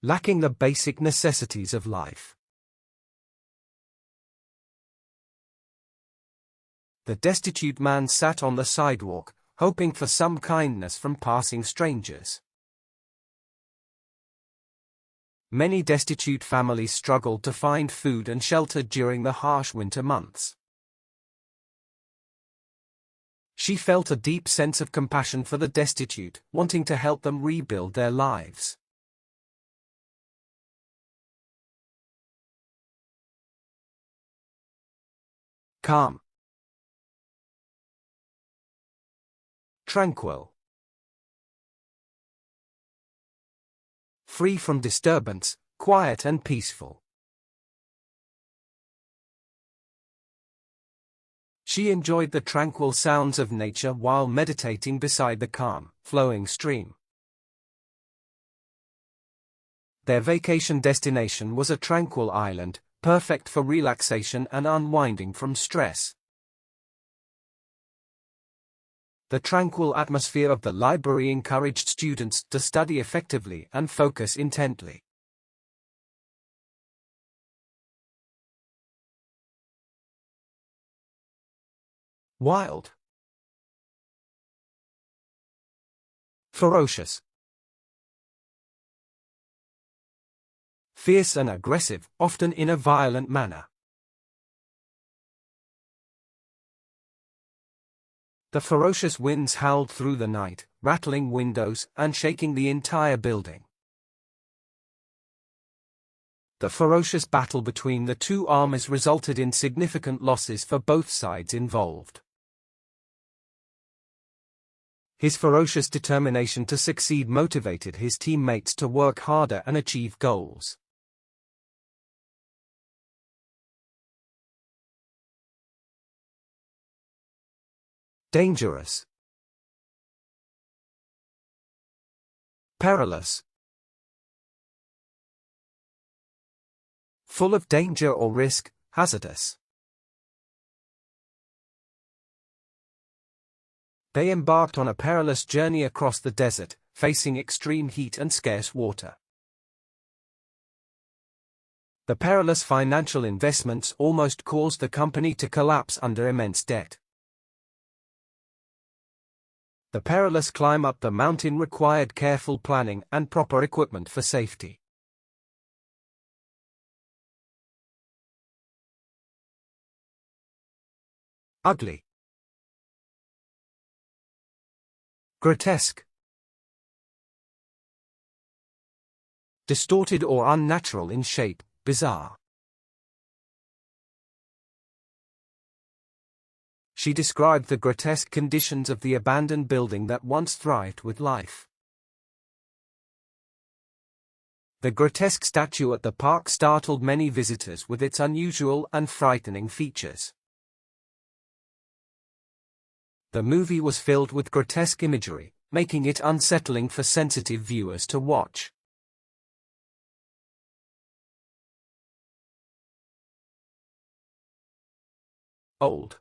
Lacking the basic necessities of life. The destitute man sat on the sidewalk, hoping for some kindness from passing strangers. Many destitute families struggled to find food and shelter during the harsh winter months. She felt a deep sense of compassion for the destitute, wanting to help them rebuild their lives. Calm. Tranquil. Free from disturbance, quiet and peaceful. She enjoyed the tranquil sounds of nature while meditating beside the calm, flowing stream. Their vacation destination was a tranquil island, perfect for relaxation and unwinding from stress. The tranquil atmosphere of the library encouraged students to study effectively and focus intently. Wild. Ferocious. Fierce and aggressive, often in a violent manner. The ferocious winds howled through the night, rattling windows and shaking the entire building. The ferocious battle between the two armies resulted in significant losses for both sides involved. His ferocious determination to succeed motivated his teammates to work harder and achieve goals. Dangerous. Perilous. Full of danger or risk, hazardous. They embarked on a perilous journey across the desert, facing extreme heat and scarce water. The perilous financial investments almost caused the company to collapse under immense debt. The perilous climb up the mountain required careful planning and proper equipment for safety. Ugly. Grotesque. Distorted or unnatural in shape, bizarre. She described the grotesque conditions of the abandoned building that once thrived with life. The grotesque statue at the park startled many visitors with its unusual and frightening features. The movie was filled with grotesque imagery, making it unsettling for sensitive viewers to watch. Old.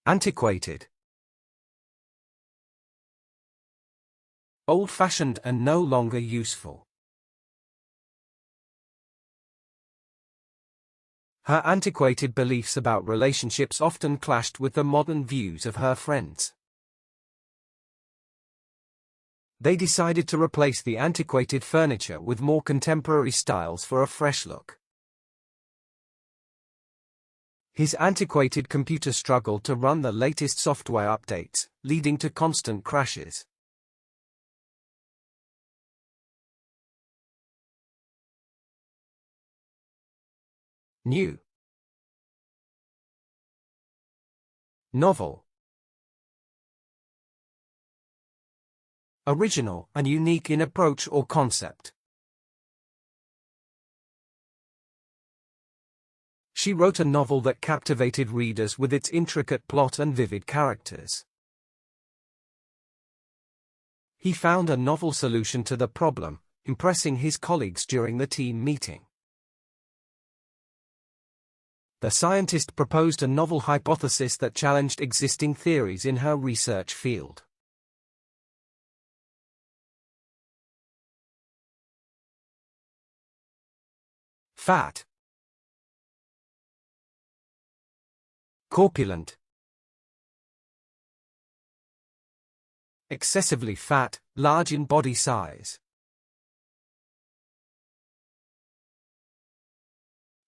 Antiquated. Old-fashioned and no longer useful. Her antiquated beliefs about relationships often clashed with the modern views of her friends. They decided to replace the antiquated furniture with more contemporary styles for a fresh look. His antiquated computer struggled to run the latest software updates, leading to constant crashes. New. Novel. Original and unique in approach or concept. She wrote a novel that captivated readers with its intricate plot and vivid characters. He found a novel solution to the problem, impressing his colleagues during the team meeting. The scientist proposed a novel hypothesis that challenged existing theories in her research field. Fat. Corpulent. Excessively fat, large in body size.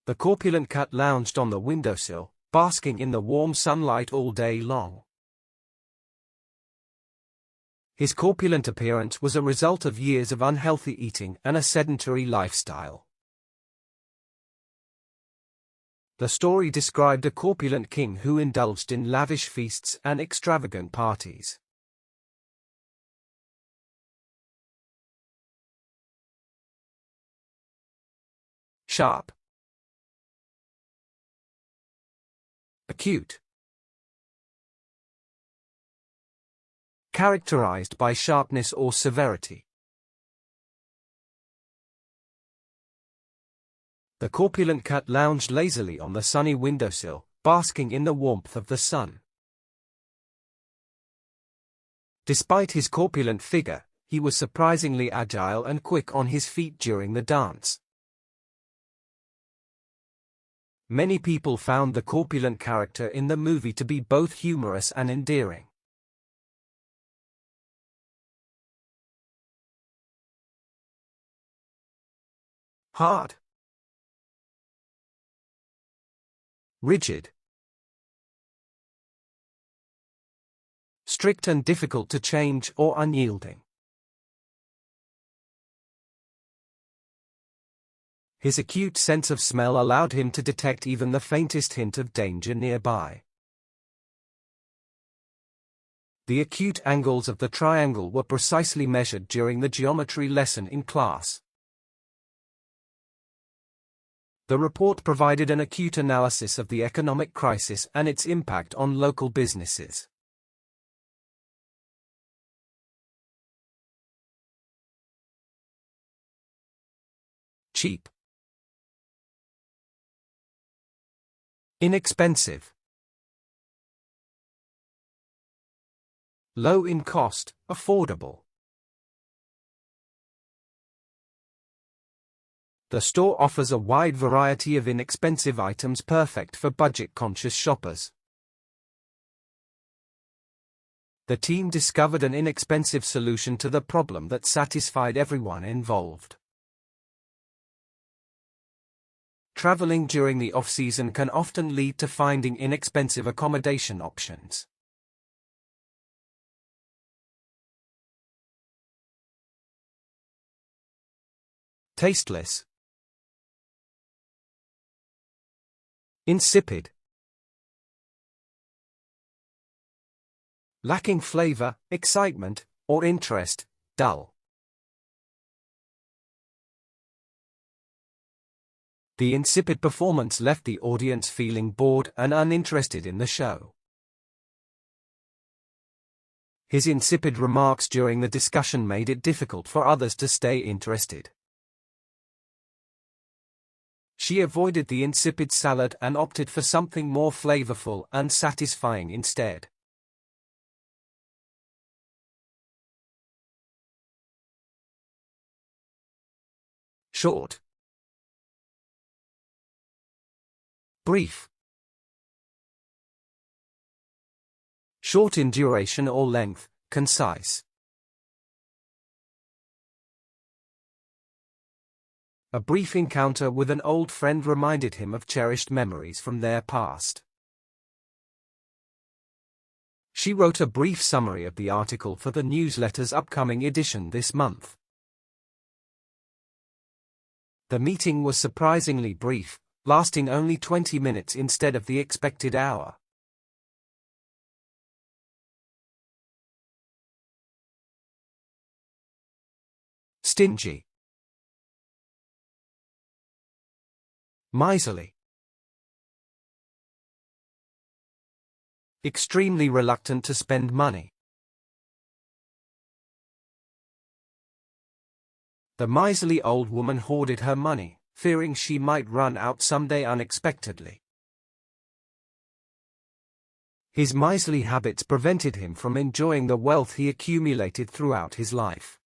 The corpulent cat lounged on the windowsill, basking in the warm sunlight all day long. His corpulent appearance was a result of years of unhealthy eating and a sedentary lifestyle. The story described a corpulent king who indulged in lavish feasts and extravagant parties. Sharp. Acute. Characterized by sharpness or severity. The corpulent cat lounged lazily on the sunny windowsill, basking in the warmth of the sun. Despite his corpulent figure, he was surprisingly agile and quick on his feet during the dance. Many people found the corpulent character in the movie to be both humorous and endearing. Hard. Rigid. Strict and difficult to change or unyielding. His acute sense of smell allowed him to detect even the faintest hint of danger nearby. The acute angles of the triangle were precisely measured during the geometry lesson in class. The report provided an acute analysis of the economic crisis and its impact on local businesses. Cheap. Inexpensive. Low in cost, affordable. The store offers a wide variety of inexpensive items perfect for budget-conscious shoppers. The team discovered an inexpensive solution to the problem that satisfied everyone involved. Traveling during the off-season can often lead to finding inexpensive accommodation options. Tasteless. Insipid. Lacking flavor, excitement, or interest, dull. The insipid performance left the audience feeling bored and uninterested in the show. His insipid remarks during the discussion made it difficult for others to stay interested. She avoided the insipid salad and opted for something more flavorful and satisfying instead. Short. Brief. Short in duration or length, concise. A brief encounter with an old friend reminded him of cherished memories from their past. She wrote a brief summary of the article for the newsletter's upcoming edition this month. The meeting was surprisingly brief, lasting only 20 minutes instead of the expected hour. Stingy. Miserly. Extremely reluctant to spend money. The miserly old woman hoarded her money, fearing she might run out someday unexpectedly. His miserly habits prevented him from enjoying the wealth he accumulated throughout his life.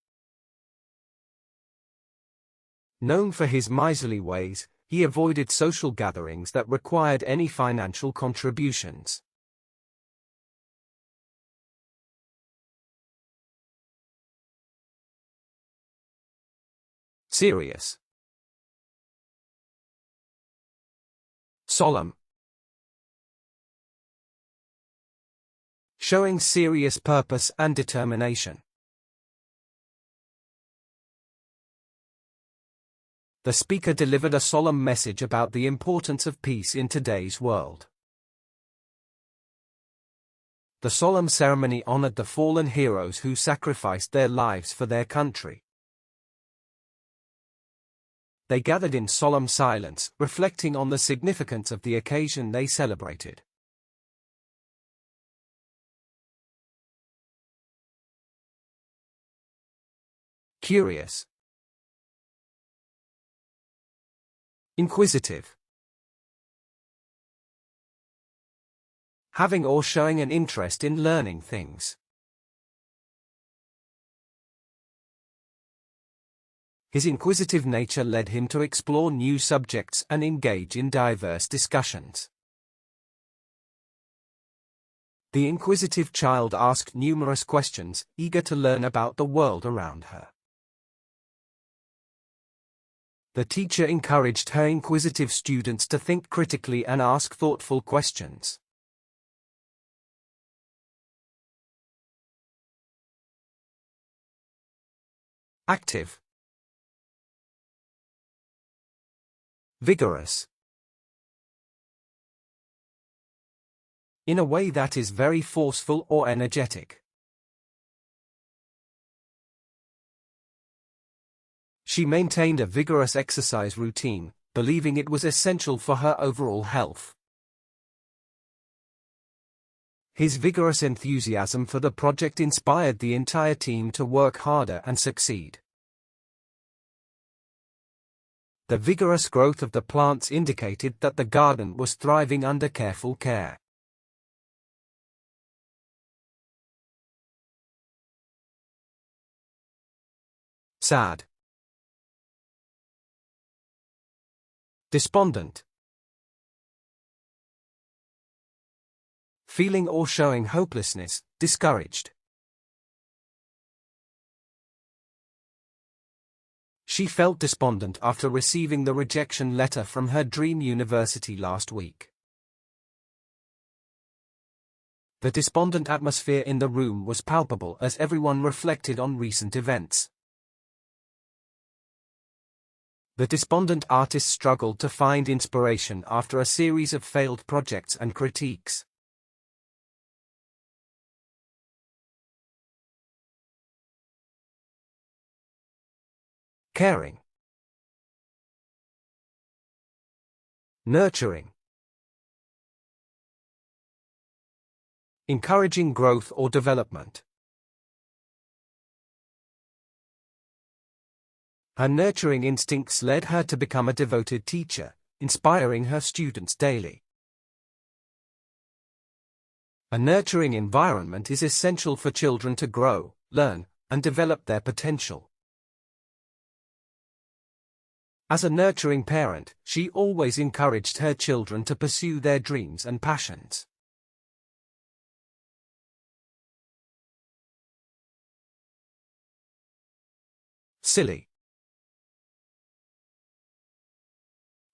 Known for his miserly ways, he avoided social gatherings that required any financial contributions. Serious. Solemn. Showing serious purpose and determination. The speaker delivered a solemn message about the importance of peace in today's world. The solemn ceremony honored the fallen heroes who sacrificed their lives for their country. They gathered in solemn silence, reflecting on the significance of the occasion they celebrated. Curious. Inquisitive. Having or showing an interest in learning things. His inquisitive nature led him to explore new subjects and engage in diverse discussions. The inquisitive child asked numerous questions, eager to learn about the world around her. The teacher encouraged her inquisitive students to think critically and ask thoughtful questions. Active. Vigorous. In a way that is very forceful or energetic. She maintained a vigorous exercise routine, believing it was essential for her overall health. His vigorous enthusiasm for the project inspired the entire team to work harder and succeed. The vigorous growth of the plants indicated that the garden was thriving under careful care. Sad. Despondent. Feeling or showing hopelessness, discouraged. She felt despondent after receiving the rejection letter from her dream university last week. The despondent atmosphere in the room was palpable as everyone reflected on recent events. The despondent artist struggled to find inspiration after a series of failed projects and critiques. Caring. Nurturing. Encouraging growth or development. Her nurturing instincts led her to become a devoted teacher, inspiring her students daily. A nurturing environment is essential for children to grow, learn, and develop their potential. As a nurturing parent, she always encouraged her children to pursue their dreams and passions. Silly.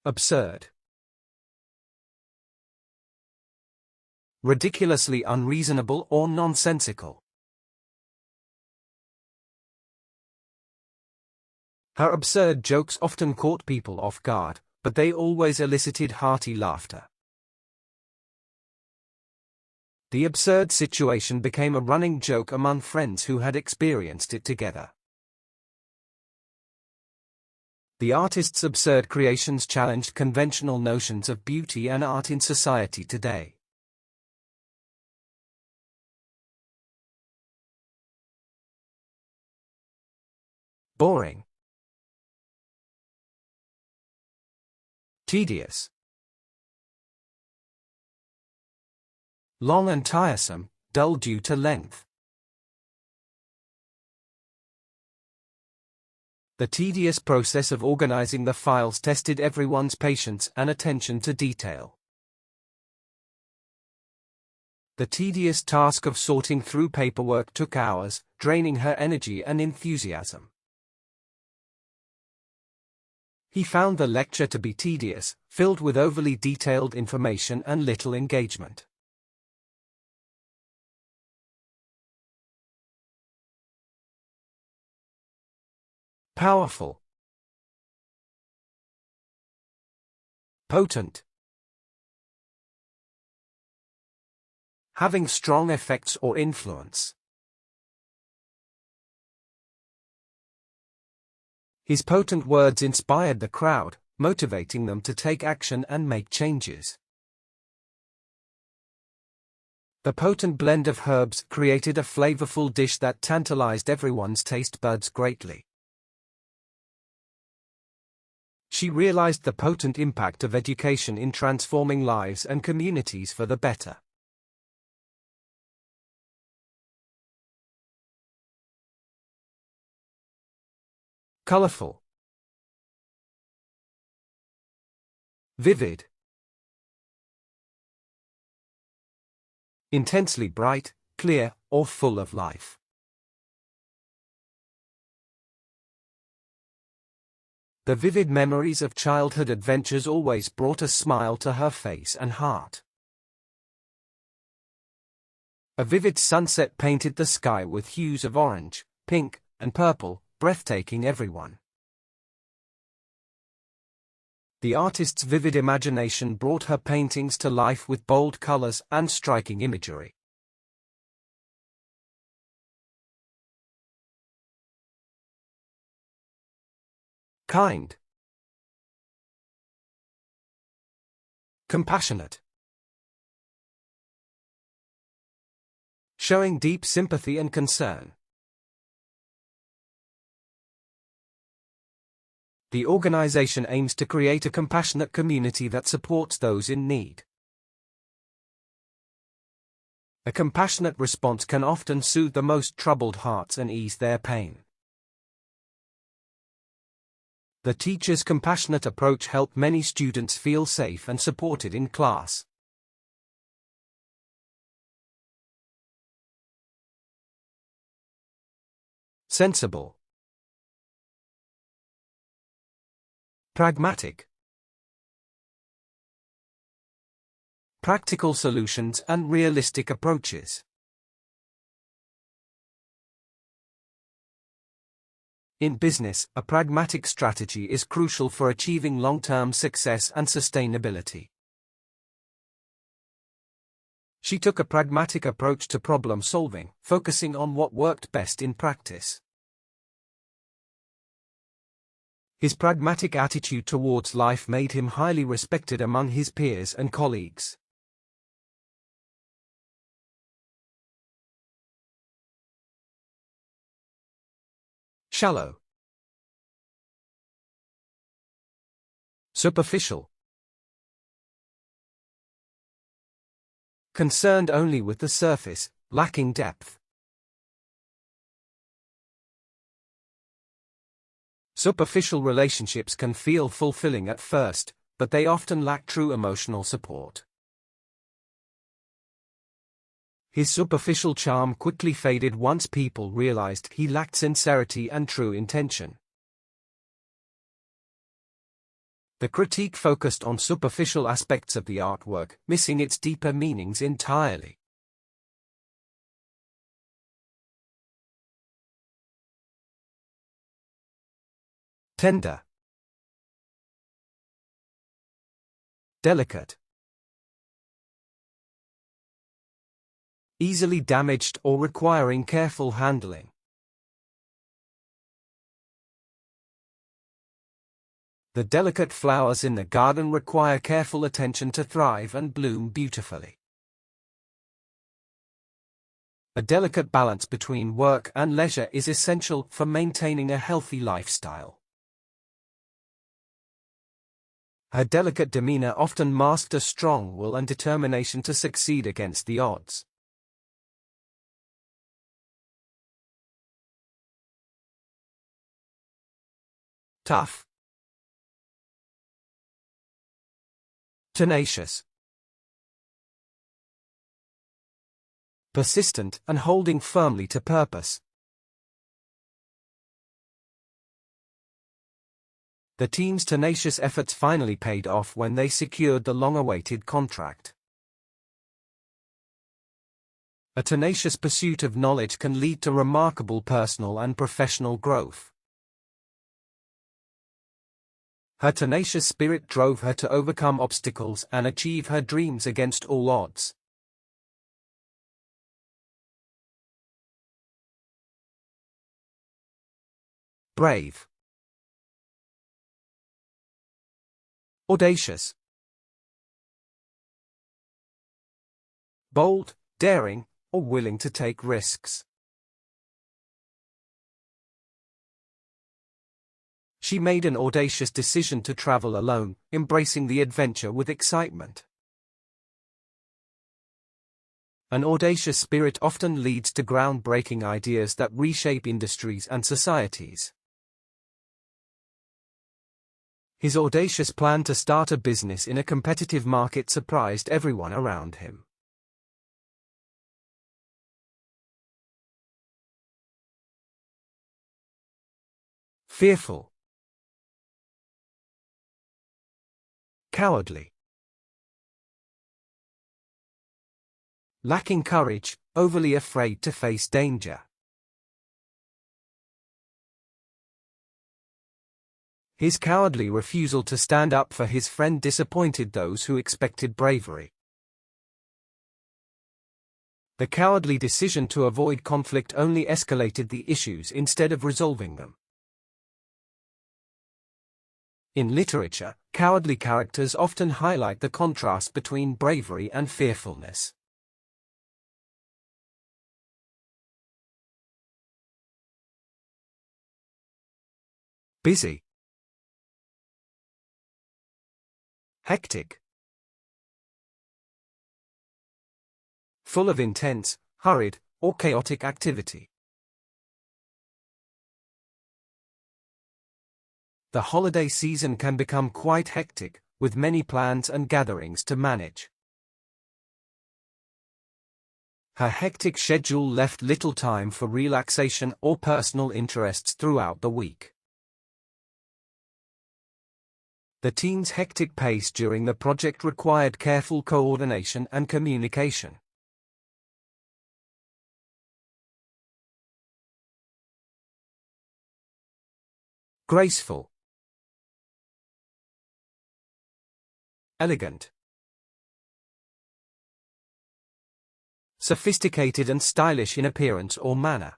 Absurd. Ridiculously unreasonable or nonsensical. Her absurd jokes often caught people off guard, but they always elicited hearty laughter. The absurd situation became a running joke among friends who had experienced it together. The artist's absurd creations challenged conventional notions of beauty and art in society today. Boring. Tedious. Long and tiresome, dull due to length. The tedious process of organizing the files tested everyone's patience and attention to detail. The tedious task of sorting through paperwork took hours, draining her energy and enthusiasm. He found the lecture to be tedious, filled with overly detailed information and little engagement. Powerful. Potent. Having strong effects or influence. His potent words inspired the crowd, motivating them to take action and make changes. The potent blend of herbs created a flavorful dish that tantalized everyone's taste buds greatly. She realized the potent impact of education in transforming lives and communities for the better. Colorful. Vivid. Intensely bright, clear, or full of life. The vivid memories of childhood adventures always brought a smile to her face and heart. A vivid sunset painted the sky with hues of orange, pink, and purple, breathtaking everyone. The artist's vivid imagination brought her paintings to life with bold colors and striking imagery. Kind. Compassionate. Showing deep sympathy and concern. The organization aims to create a compassionate community that supports those in need. A compassionate response can often soothe the most troubled hearts and ease their pain. The teacher's compassionate approach helped many students feel safe and supported in class. Sensible. Pragmatic. Practical solutions and realistic approaches. In business, a pragmatic strategy is crucial for achieving long-term success and sustainability. She took a pragmatic approach to problem solving, focusing on what worked best in practice. His pragmatic attitude towards life made him highly respected among his peers and colleagues. Shallow. Superficial. Concerned only with the surface, lacking depth. Superficial relationships can feel fulfilling at first, but they often lack true emotional support. His superficial charm quickly faded once people realized he lacked sincerity and true intention. The critique focused on superficial aspects of the artwork, missing its deeper meanings entirely. Tender. Delicate. Easily damaged or requiring careful handling. The delicate flowers in the garden require careful attention to thrive and bloom beautifully. A delicate balance between work and leisure is essential for maintaining a healthy lifestyle. Her delicate demeanor often masked a strong will and determination to succeed against the odds. Tough. Tenacious. Persistent and holding firmly to purpose. The team's tenacious efforts finally paid off when they secured the long-awaited contract. A tenacious pursuit of knowledge can lead to remarkable personal and professional growth. Her tenacious spirit drove her to overcome obstacles and achieve her dreams against all odds. Brave. Audacious. Bold, daring, or willing to take risks. She made an audacious decision to travel alone, embracing the adventure with excitement. An audacious spirit often leads to groundbreaking ideas that reshape industries and societies. His audacious plan to start a business in a competitive market surprised everyone around him. Fearful. Cowardly. Lacking courage, overly afraid to face danger. His cowardly refusal to stand up for his friend disappointed those who expected bravery. The cowardly decision to avoid conflict only escalated the issues instead of resolving them. In literature, cowardly characters often highlight the contrast between bravery and fearfulness. Busy. Hectic. Full of intense, hurried, or chaotic activity. The holiday season can become quite hectic, with many plans and gatherings to manage. Her hectic schedule left little time for relaxation or personal interests throughout the week. The team's hectic pace during the project required careful coordination and communication. Graceful. Elegant. Sophisticated and stylish in appearance or manner.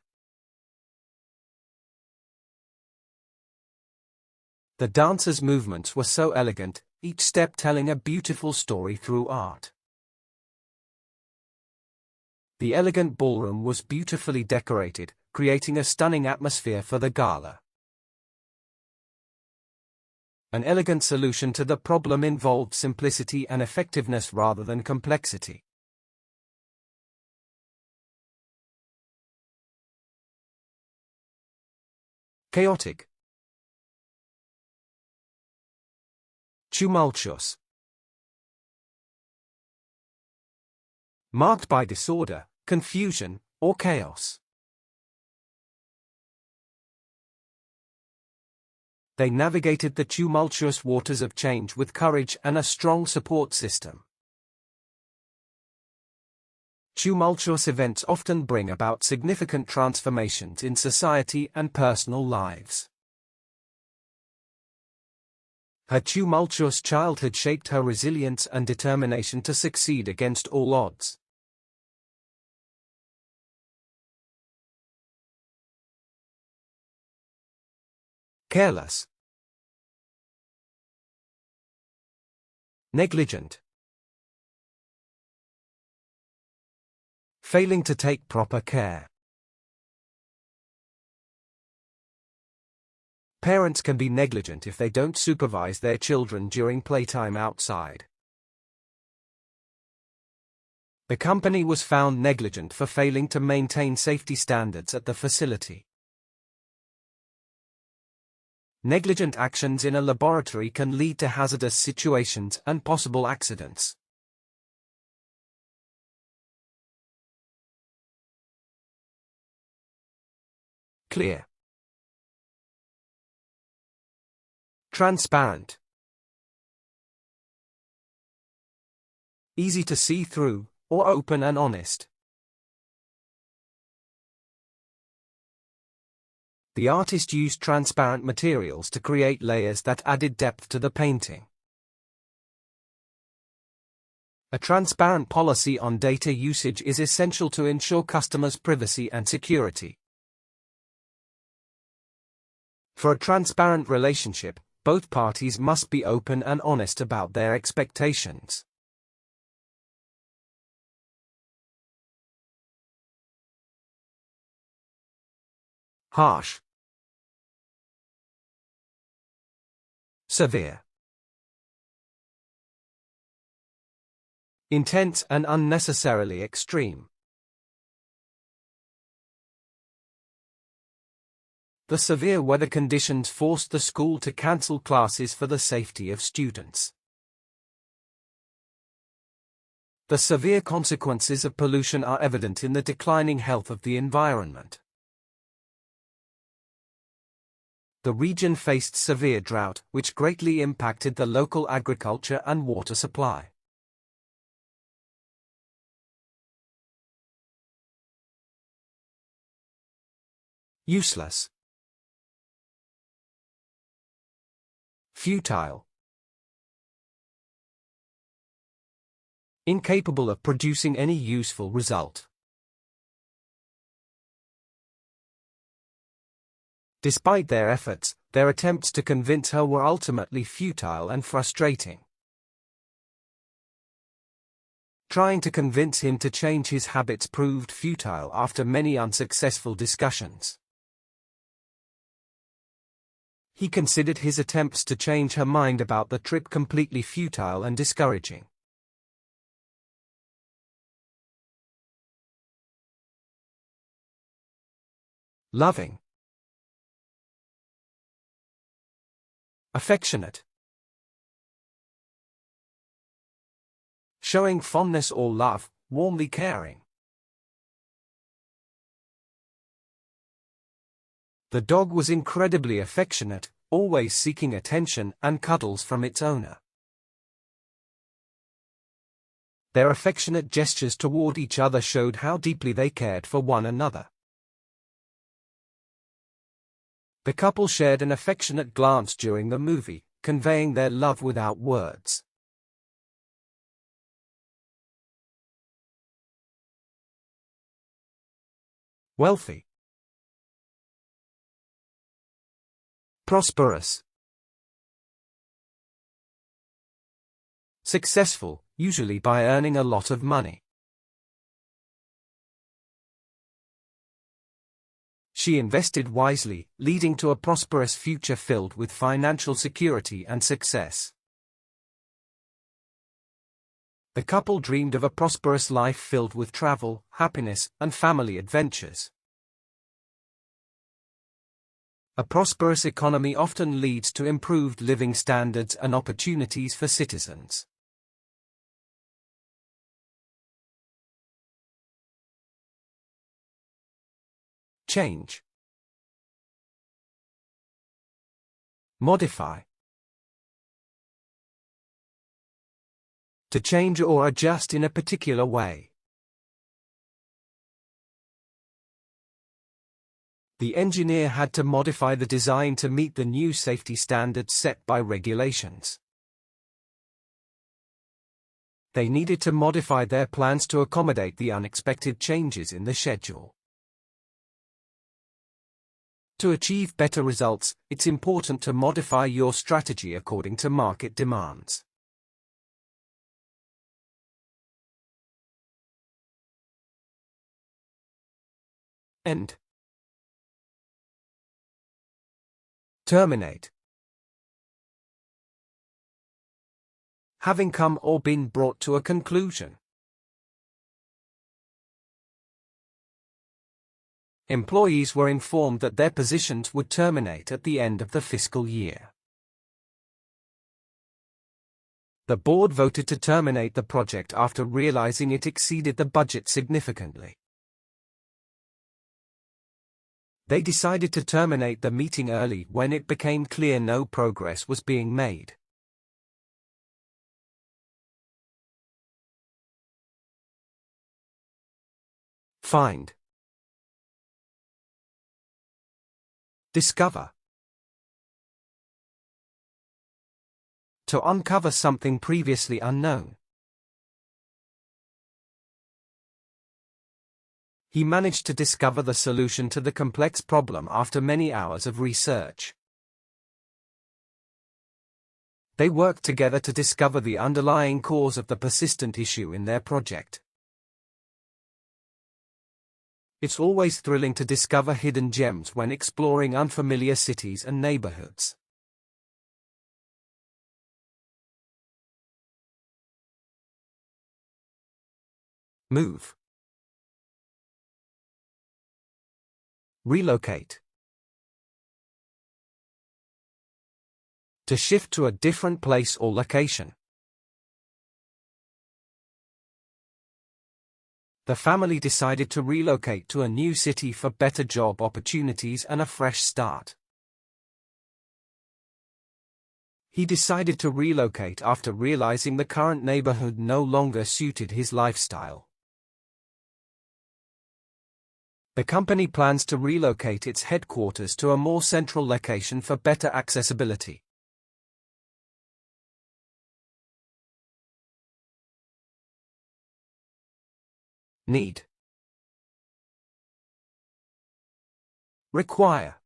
The dancers' movements were so elegant, each step telling a beautiful story through art. The elegant ballroom was beautifully decorated, creating a stunning atmosphere for the gala. An elegant solution to the problem involved simplicity and effectiveness rather than complexity. Chaotic. Tumultuous. Marked by disorder, confusion, or chaos. They navigated the tumultuous waters of change with courage and a strong support system. Tumultuous events often bring about significant transformations in society and personal lives. Her tumultuous childhood shaped her resilience and determination to succeed against all odds. Careless. Negligent. Failing to take proper care. Parents can be negligent if they don't supervise their children during playtime outside. The company was found negligent for failing to maintain safety standards at the facility. Negligent actions in a laboratory can lead to hazardous situations and possible accidents. Clear. Transparent. Easy to see through, or open and honest. The artist used transparent materials to create layers that added depth to the painting. A transparent policy on data usage is essential to ensure customers' privacy and security. For a transparent relationship, both parties must be open and honest about their expectations. Harsh. Severe. Intense and unnecessarily extreme. The severe weather conditions forced the school to cancel classes for the safety of students. The severe consequences of pollution are evident in the declining health of the environment. The region faced severe drought, which greatly impacted the local agriculture and water supply. Useless. Futile. Incapable of producing any useful result. Despite their efforts, their attempts to convince her were ultimately futile and frustrating. Trying to convince him to change his habits proved futile after many unsuccessful discussions. He considered his attempts to change her mind about the trip completely futile and discouraging. Loving. Affectionate. Showing fondness or love, warmly caring. The dog was incredibly affectionate, always seeking attention and cuddles from its owner. Their affectionate gestures toward each other showed how deeply they cared for one another. The couple shared an affectionate glance during the movie, conveying their love without words. Wealthy. Prosperous. Successful, usually by earning a lot of money. She invested wisely, leading to a prosperous future filled with financial security and success. The couple dreamed of a prosperous life filled with travel, happiness, and family adventures. A prosperous economy often leads to improved living standards and opportunities for citizens. Change. Modify. To change or adjust in a particular way. The engineer had to modify the design to meet the new safety standards set by regulations. They needed to modify their plans to accommodate the unexpected changes in the schedule. To achieve better results, it's important to modify your strategy according to market demands. End. Terminate. Having come or been brought to a conclusion. Employees were informed that their positions would terminate at the end of the fiscal year. The board voted to terminate the project after realizing it exceeded the budget significantly. They decided to terminate the meeting early when it became clear no progress was being made. Find. Discover. To uncover something previously unknown. He managed to discover the solution to the complex problem after many hours of research. They worked together to discover the underlying cause of the persistent issue in their project. It's always thrilling to discover hidden gems when exploring unfamiliar cities and neighborhoods. Move. Relocate. To shift to a different place or location. The family decided to relocate to a new city for better job opportunities and a fresh start. He decided to relocate after realizing the current neighborhood no longer suited his lifestyle. The company plans to relocate its headquarters to a more central location for better accessibility. Need. Require.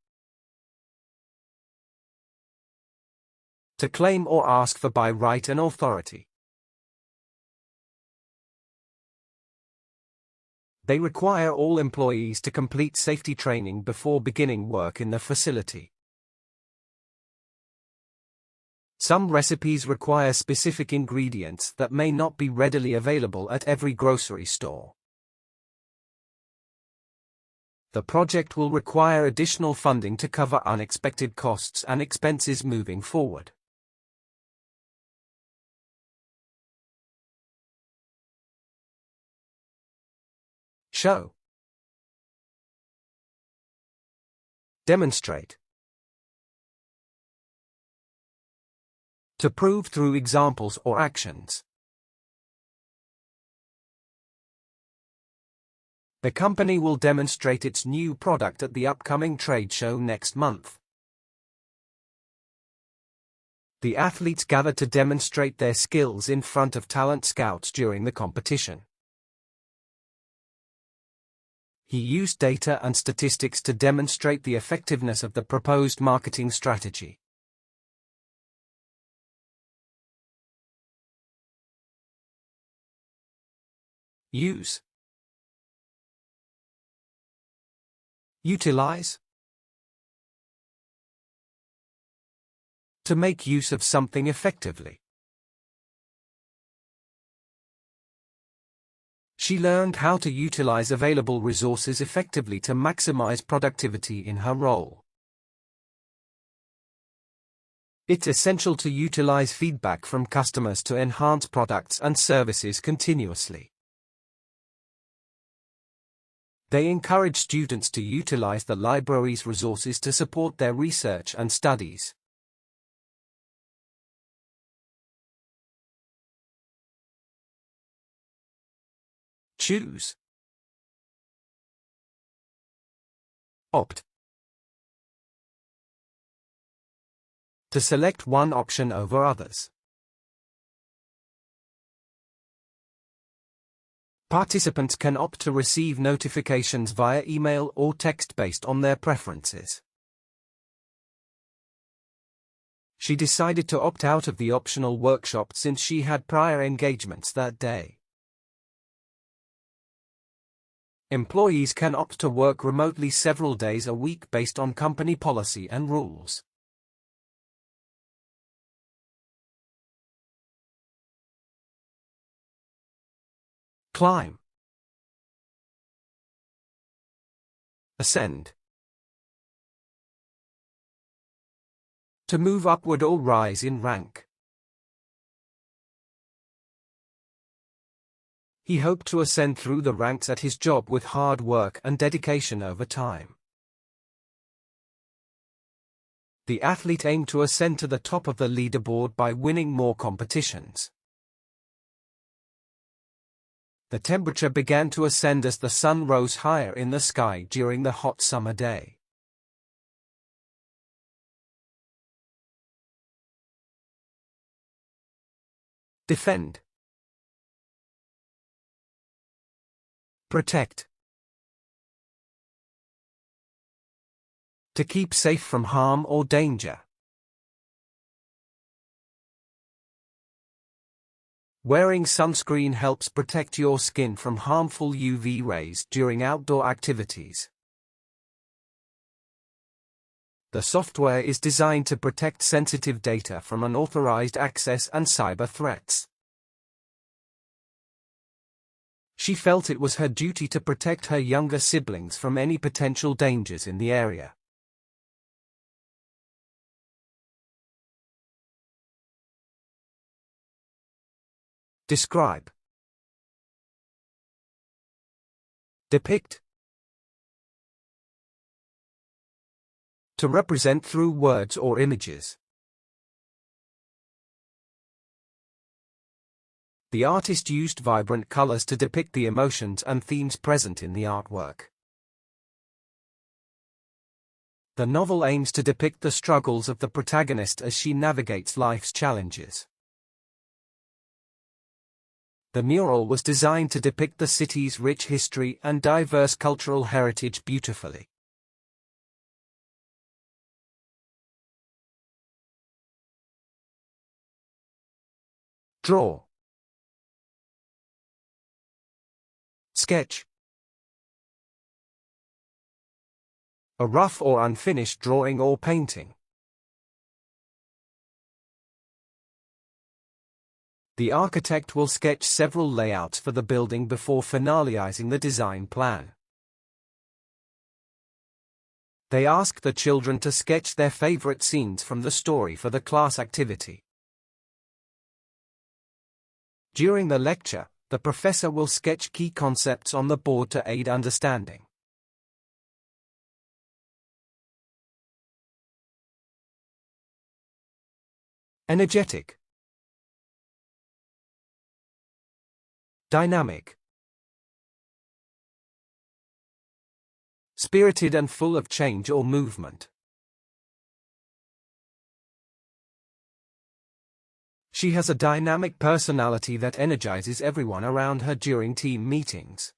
To claim or ask for by right and authority. They require all employees to complete safety training before beginning work in the facility. Some recipes require specific ingredients that may not be readily available at every grocery store. The project will require additional funding to cover unexpected costs and expenses moving forward. Show. Demonstrate. To prove through examples or actions. The company will demonstrate its new product at the upcoming trade show next month. The athletes gathered to demonstrate their skills in front of talent scouts during the competition. He used data and statistics to demonstrate the effectiveness of the proposed marketing strategy. Use. Utilize. To make use of something effectively. She learned how to utilize available resources effectively to maximize productivity in her role. It's essential to utilize feedback from customers to enhance products and services continuously. They encourage students to utilize the library's resources to support their research and studies. Choose. Opt. To select one option over others. Participants can opt to receive notifications via email or text based on their preferences. She decided to opt out of the optional workshop since she had prior engagements that day. Employees can opt to work remotely several days a week based on company policy and rules. Climb. Ascend. To move upward or rise in rank. He hoped to ascend through the ranks at his job with hard work and dedication over time. The athlete aimed to ascend to the top of the leaderboard by winning more competitions. The temperature began to ascend as the sun rose higher in the sky during the hot summer day. Defend. Protect. To keep safe from harm or danger. Wearing sunscreen helps protect your skin from harmful UV rays during outdoor activities. The software is designed to protect sensitive data from unauthorized access and cyber threats. She felt it was her duty to protect her younger siblings from any potential dangers in the area. Describe. Depict. To represent through words or images. The artist used vibrant colors to depict the emotions and themes present in the artwork. The novel aims to depict the struggles of the protagonist as she navigates life's challenges. The mural was designed to depict the city's rich history and diverse cultural heritage beautifully. Draw. Sketch. A rough or unfinished drawing or painting. The architect will sketch several layouts for the building before finalizing the design plan. They ask the children to sketch their favorite scenes from the story for the class activity. During the lecture, the professor will sketch key concepts on the board to aid understanding. Energetic. Dynamic. Spirited and full of change or movement. She has a dynamic personality that energizes everyone around her during team meetings.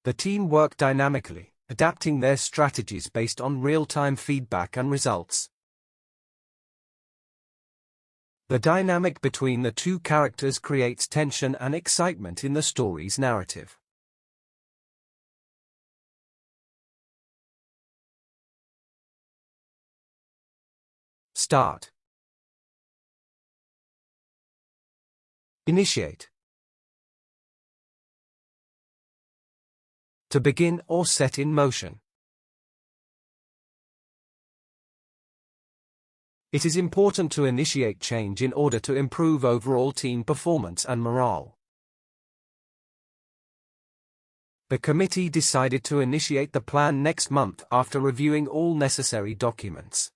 The team work dynamically, adapting their strategies based on real-time feedback and results. The dynamic between the two characters creates tension and excitement in the story's narrative. Start. Initiate. To begin or set in motion. It is important to initiate change in order to improve overall team performance and morale. The committee decided to initiate the plan next month after reviewing all necessary documents.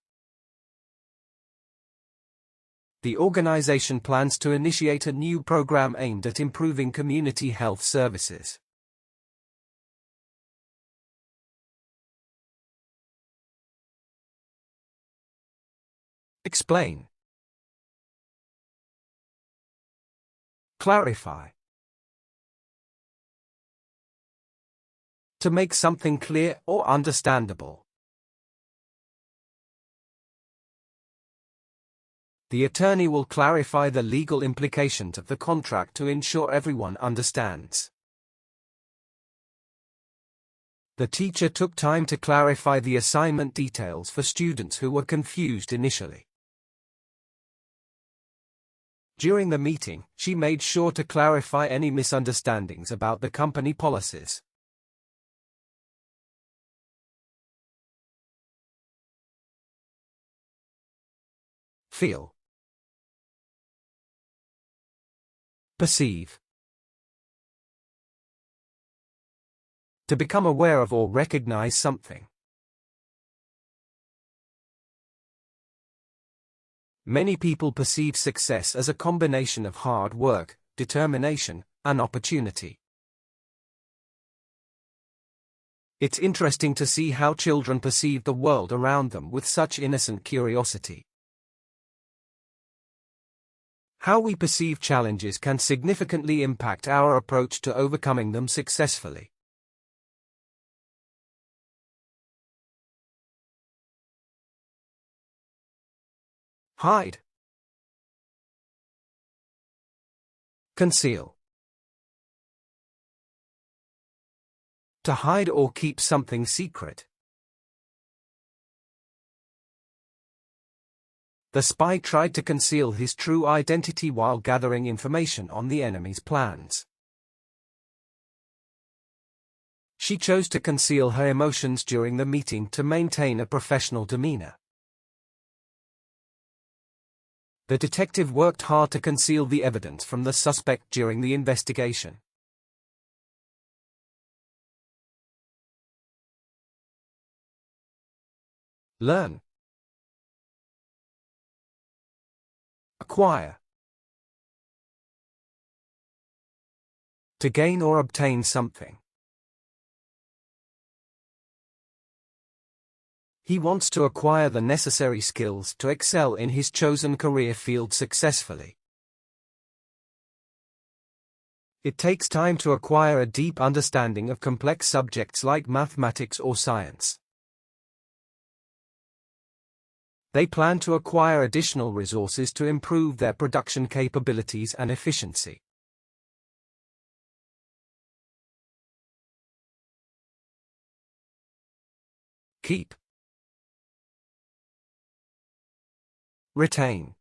The organization plans to initiate a new program aimed at improving community health services. Explain. Clarify. To make something clear or understandable. The attorney will clarify the legal implications of the contract to ensure everyone understands. The teacher took time to clarify the assignment details for students who were confused initially. During the meeting, she made sure to clarify any misunderstandings about the company policies. Feel. Perceive. To become aware of or recognize something. Many people perceive success as a combination of hard work, determination, and opportunity. It's interesting to see how children perceive the world around them with such innocent curiosity. How we perceive challenges can significantly impact our approach to overcoming them successfully. Hide. Conceal. To hide or keep something secret. The spy tried to conceal his true identity while gathering information on the enemy's plans. She chose to conceal her emotions during the meeting to maintain a professional demeanor. The detective worked hard to conceal the evidence from the suspect during the investigation. Learn. Acquire. To gain or obtain something. He wants to acquire the necessary skills to excel in his chosen career field successfully. It takes time to acquire a deep understanding of complex subjects like mathematics or science. They plan to acquire additional resources to improve their production capabilities and efficiency. Keep. Retain.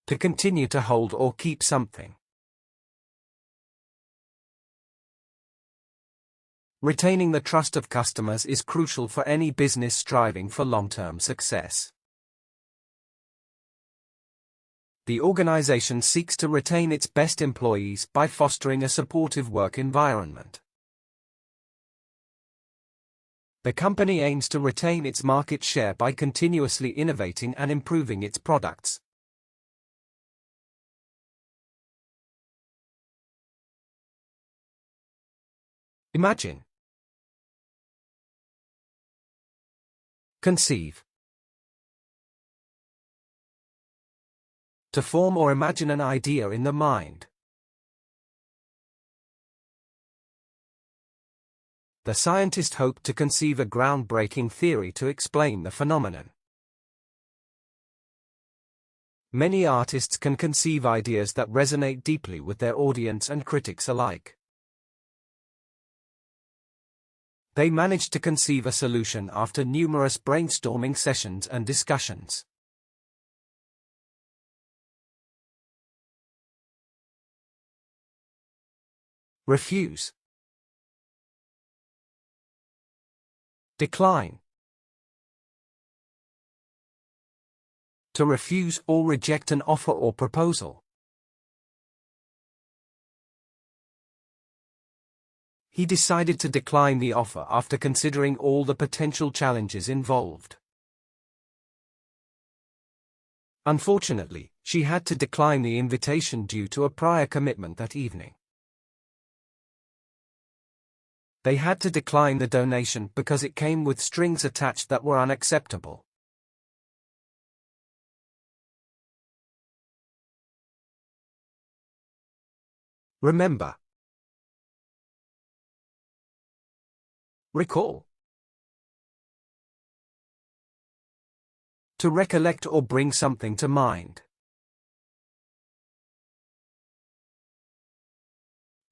To continue to hold or keep something. Retaining the trust of customers is crucial for any business striving for long-term success. The organization seeks to retain its best employees by fostering a supportive work environment. The company aims to retain its market share by continuously innovating and improving its products. Imagine. Conceive. To form or imagine an idea in the mind. The scientist hoped to conceive a groundbreaking theory to explain the phenomenon. Many artists can conceive ideas that resonate deeply with their audience and critics alike. They managed to conceive a solution after numerous brainstorming sessions and discussions. Refuse. Decline. To refuse or reject an offer or proposal. He decided to decline the offer after considering all the potential challenges involved. Unfortunately, she had to decline the invitation due to a prior commitment that evening. They had to decline the donation because it came with strings attached that were unacceptable. Remember. Recall. To recollect or bring something to mind.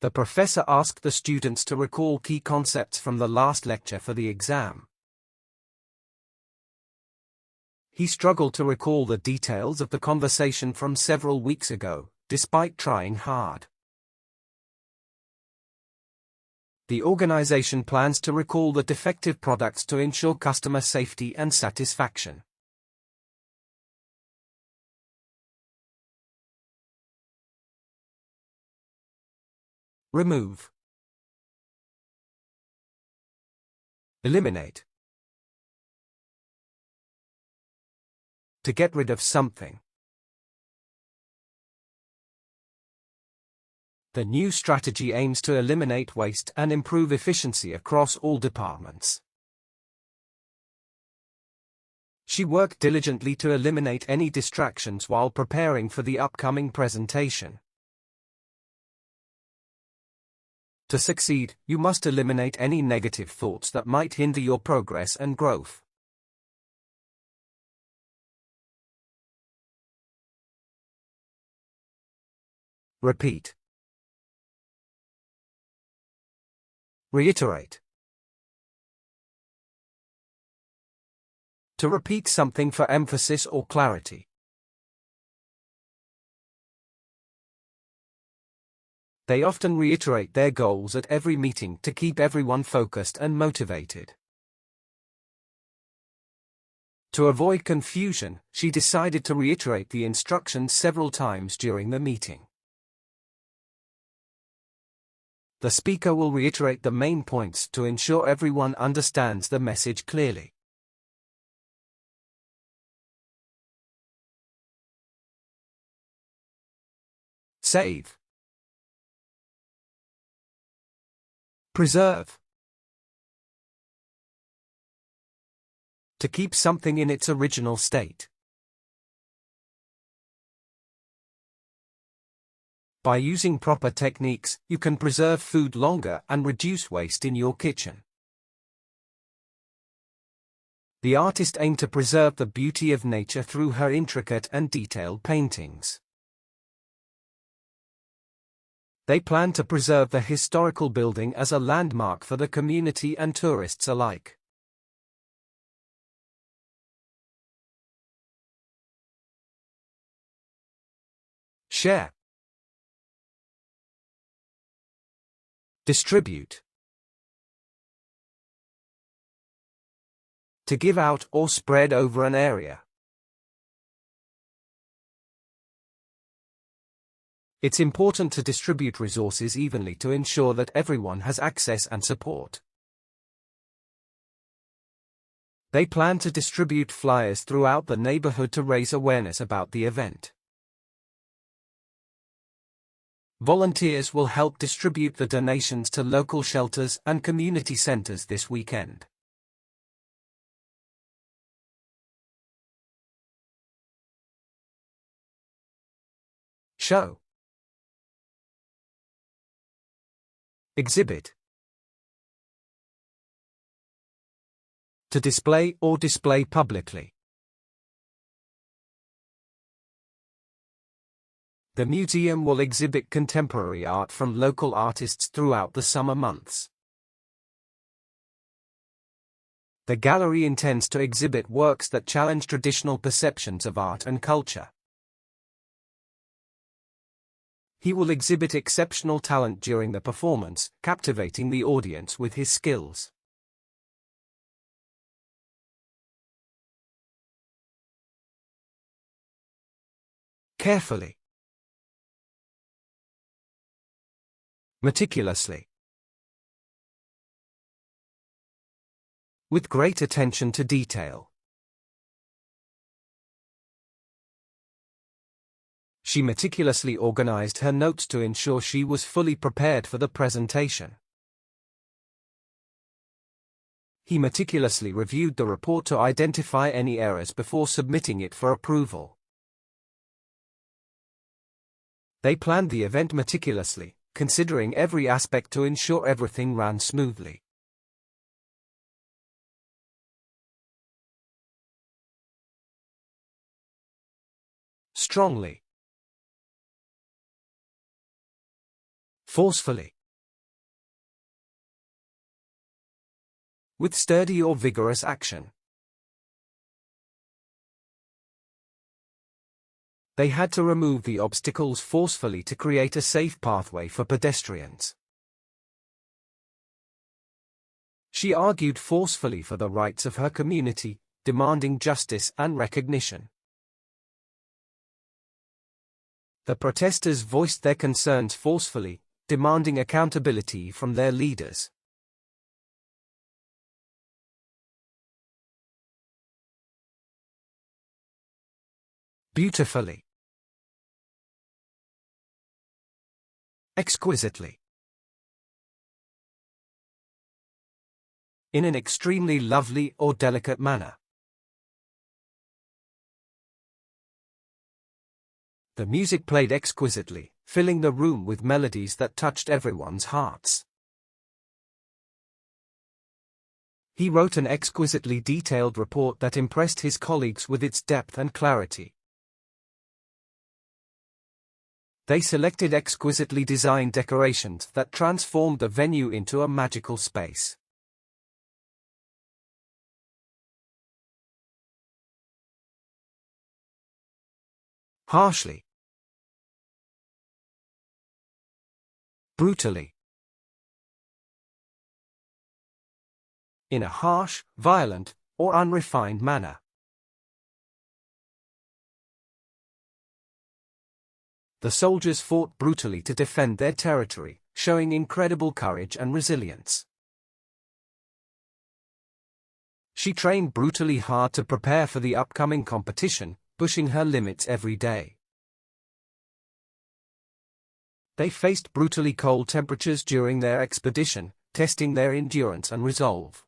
The professor asked the students to recall key concepts from the last lecture for the exam. He struggled to recall the details of the conversation from several weeks ago, despite trying hard. The organization plans to recall the defective products to ensure customer safety and satisfaction. Remove. Eliminate. To get rid of something. The new strategy aims to eliminate waste and improve efficiency across all departments. She worked diligently to eliminate any distractions while preparing for the upcoming presentation. To succeed, you must eliminate any negative thoughts that might hinder your progress and growth. Repeat. Reiterate. To repeat something for emphasis or clarity. They often reiterate their goals at every meeting to keep everyone focused and motivated. To avoid confusion, she decided to reiterate the instructions several times during the meeting. The speaker will reiterate the main points to ensure everyone understands the message clearly. Save. Preserve. To keep something in its original state. By using proper techniques, you can preserve food longer and reduce waste in your kitchen. The artist aimed to preserve the beauty of nature through her intricate and detailed paintings. They plan to preserve the historical building as a landmark for the community and tourists alike. Share. Distribute. To give out or spread over an area. It's important to distribute resources evenly to ensure that everyone has access and support. They plan to distribute flyers throughout the neighborhood to raise awareness about the event. Volunteers will help distribute the donations to local shelters and community centers this weekend. Show. Exhibit. To display or display publicly. The museum will exhibit contemporary art from local artists throughout the summer months. The gallery intends to exhibit works that challenge traditional perceptions of art and culture. He will exhibit exceptional talent during the performance, captivating the audience with his skills. Carefully. Meticulously. With great attention to detail. She meticulously organized her notes to ensure she was fully prepared for the presentation. He meticulously reviewed the report to identify any errors before submitting it for approval. They planned the event meticulously, considering every aspect to ensure everything ran smoothly. Strongly. Forcefully. With sturdy or vigorous action. They had to remove the obstacles forcefully to create a safe pathway for pedestrians. She argued forcefully for the rights of her community, demanding justice and recognition. The protesters voiced their concerns forcefully, demanding accountability from their leaders. Beautifully. Exquisitely. In an extremely lovely or delicate manner. The music played exquisitely, filling the room with melodies that touched everyone's hearts. He wrote an exquisitely detailed report that impressed his colleagues with its depth and clarity. They selected exquisitely designed decorations that transformed the venue into a magical space. Harshly. Brutally. In a harsh, violent, or unrefined manner. The soldiers fought brutally to defend their territory, showing incredible courage and resilience. She trained brutally hard to prepare for the upcoming competition, pushing her limits every day. They faced brutally cold temperatures during their expedition, testing their endurance and resolve.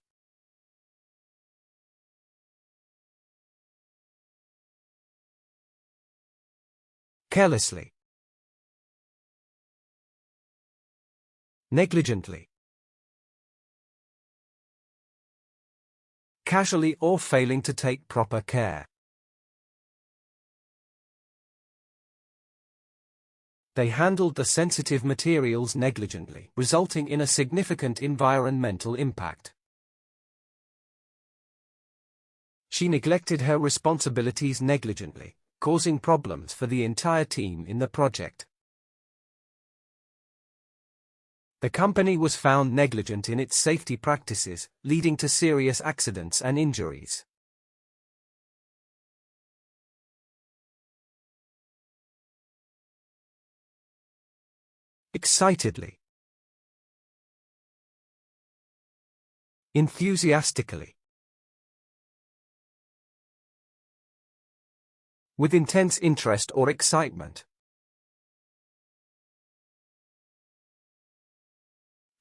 Carelessly. Negligently. Casually or failing to take proper care. They handled the sensitive materials negligently, resulting in a significant environmental impact. She neglected her responsibilities negligently, causing problems for the entire team in the project. The company was found negligent in its safety practices, leading to serious accidents and injuries. Excitedly. Enthusiastically. With intense interest or excitement.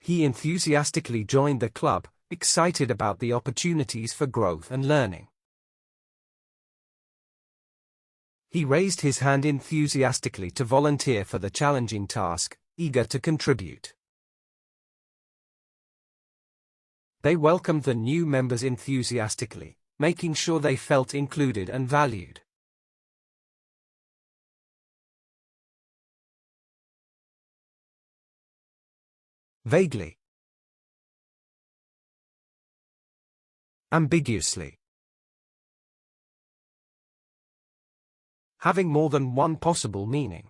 He enthusiastically joined the club, excited about the opportunities for growth and learning. He raised his hand enthusiastically to volunteer for the challenging task, eager to contribute. They welcomed the new members enthusiastically, making sure they felt included and valued. Vaguely. Ambiguously. Having more than one possible meaning.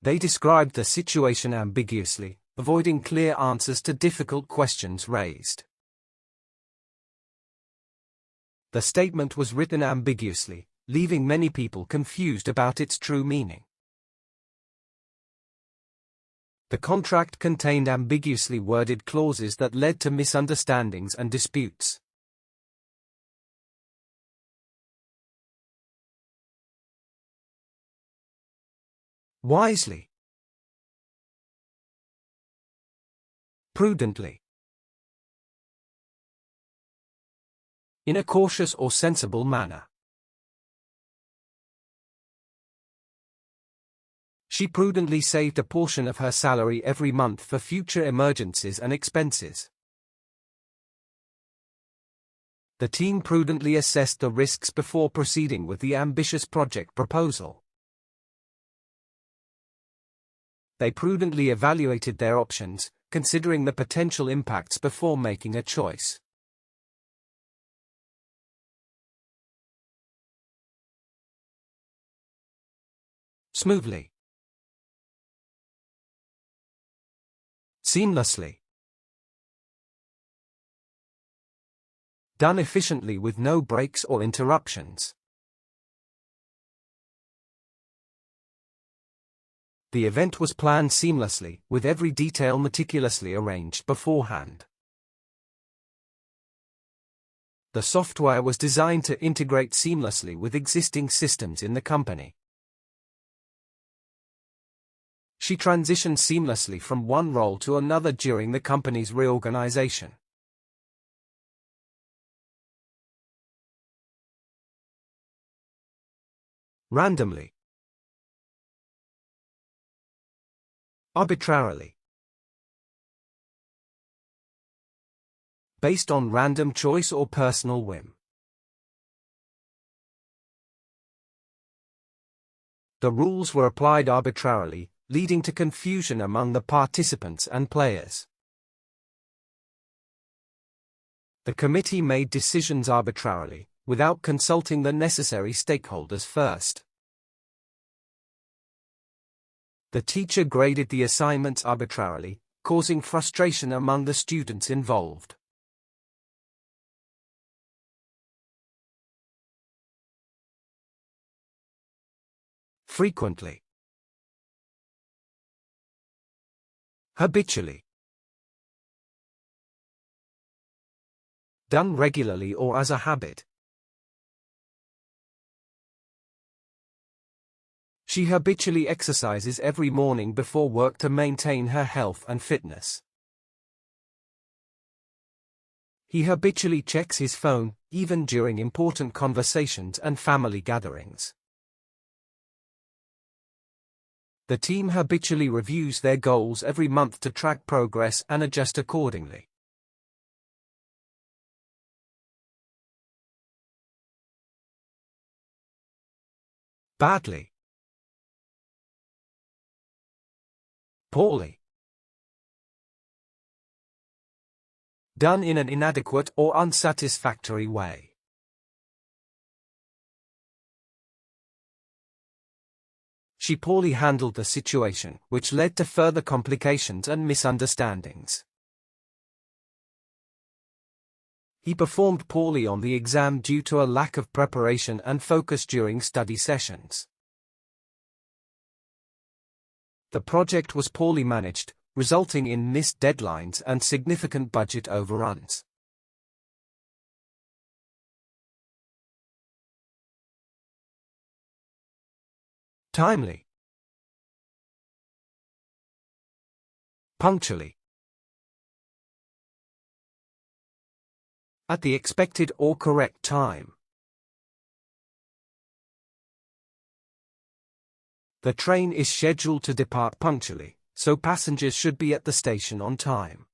They described the situation ambiguously, avoiding clear answers to difficult questions raised. The statement was written ambiguously, leaving many people confused about its true meaning. The contract contained ambiguously worded clauses that led to misunderstandings and disputes. Wisely. Prudently. In a cautious or sensible manner. She prudently saved a portion of her salary every month for future emergencies and expenses. The team prudently assessed the risks before proceeding with the ambitious project proposal. They prudently evaluated their options, considering the potential impacts before making a choice. Smoothly. Seamlessly. Done efficiently with no breaks or interruptions. The event was planned seamlessly, with every detail meticulously arranged beforehand. The software was designed to integrate seamlessly with existing systems in the company. She transitioned seamlessly from one role to another during the company's reorganization. Randomly. Arbitrarily. Based on random choice or personal whim. The rules were applied arbitrarily, leading to confusion among the participants and players. The committee made decisions arbitrarily, without consulting the necessary stakeholders first. The teacher graded the assignments arbitrarily, causing frustration among the students involved. Frequently. Habitually. Done regularly or as a habit. She habitually exercises every morning before work to maintain her health and fitness. He habitually checks his phone, even during important conversations and family gatherings. The team habitually reviews their goals every month to track progress and adjust accordingly. Badly. Poorly. Done in an inadequate or unsatisfactory way. She poorly handled the situation, which led to further complications and misunderstandings. He performed poorly on the exam due to a lack of preparation and focus during study sessions. The project was poorly managed, resulting in missed deadlines and significant budget overruns. Timely. Punctually. At the expected or correct time. The train is scheduled to depart punctually, so passengers should be at the station on time.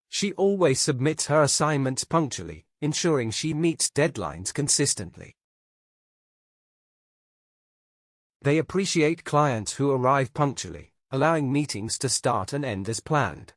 She always submits her assignments punctually, ensuring she meets deadlines consistently. They appreciate clients who arrive punctually, allowing meetings to start and end as planned.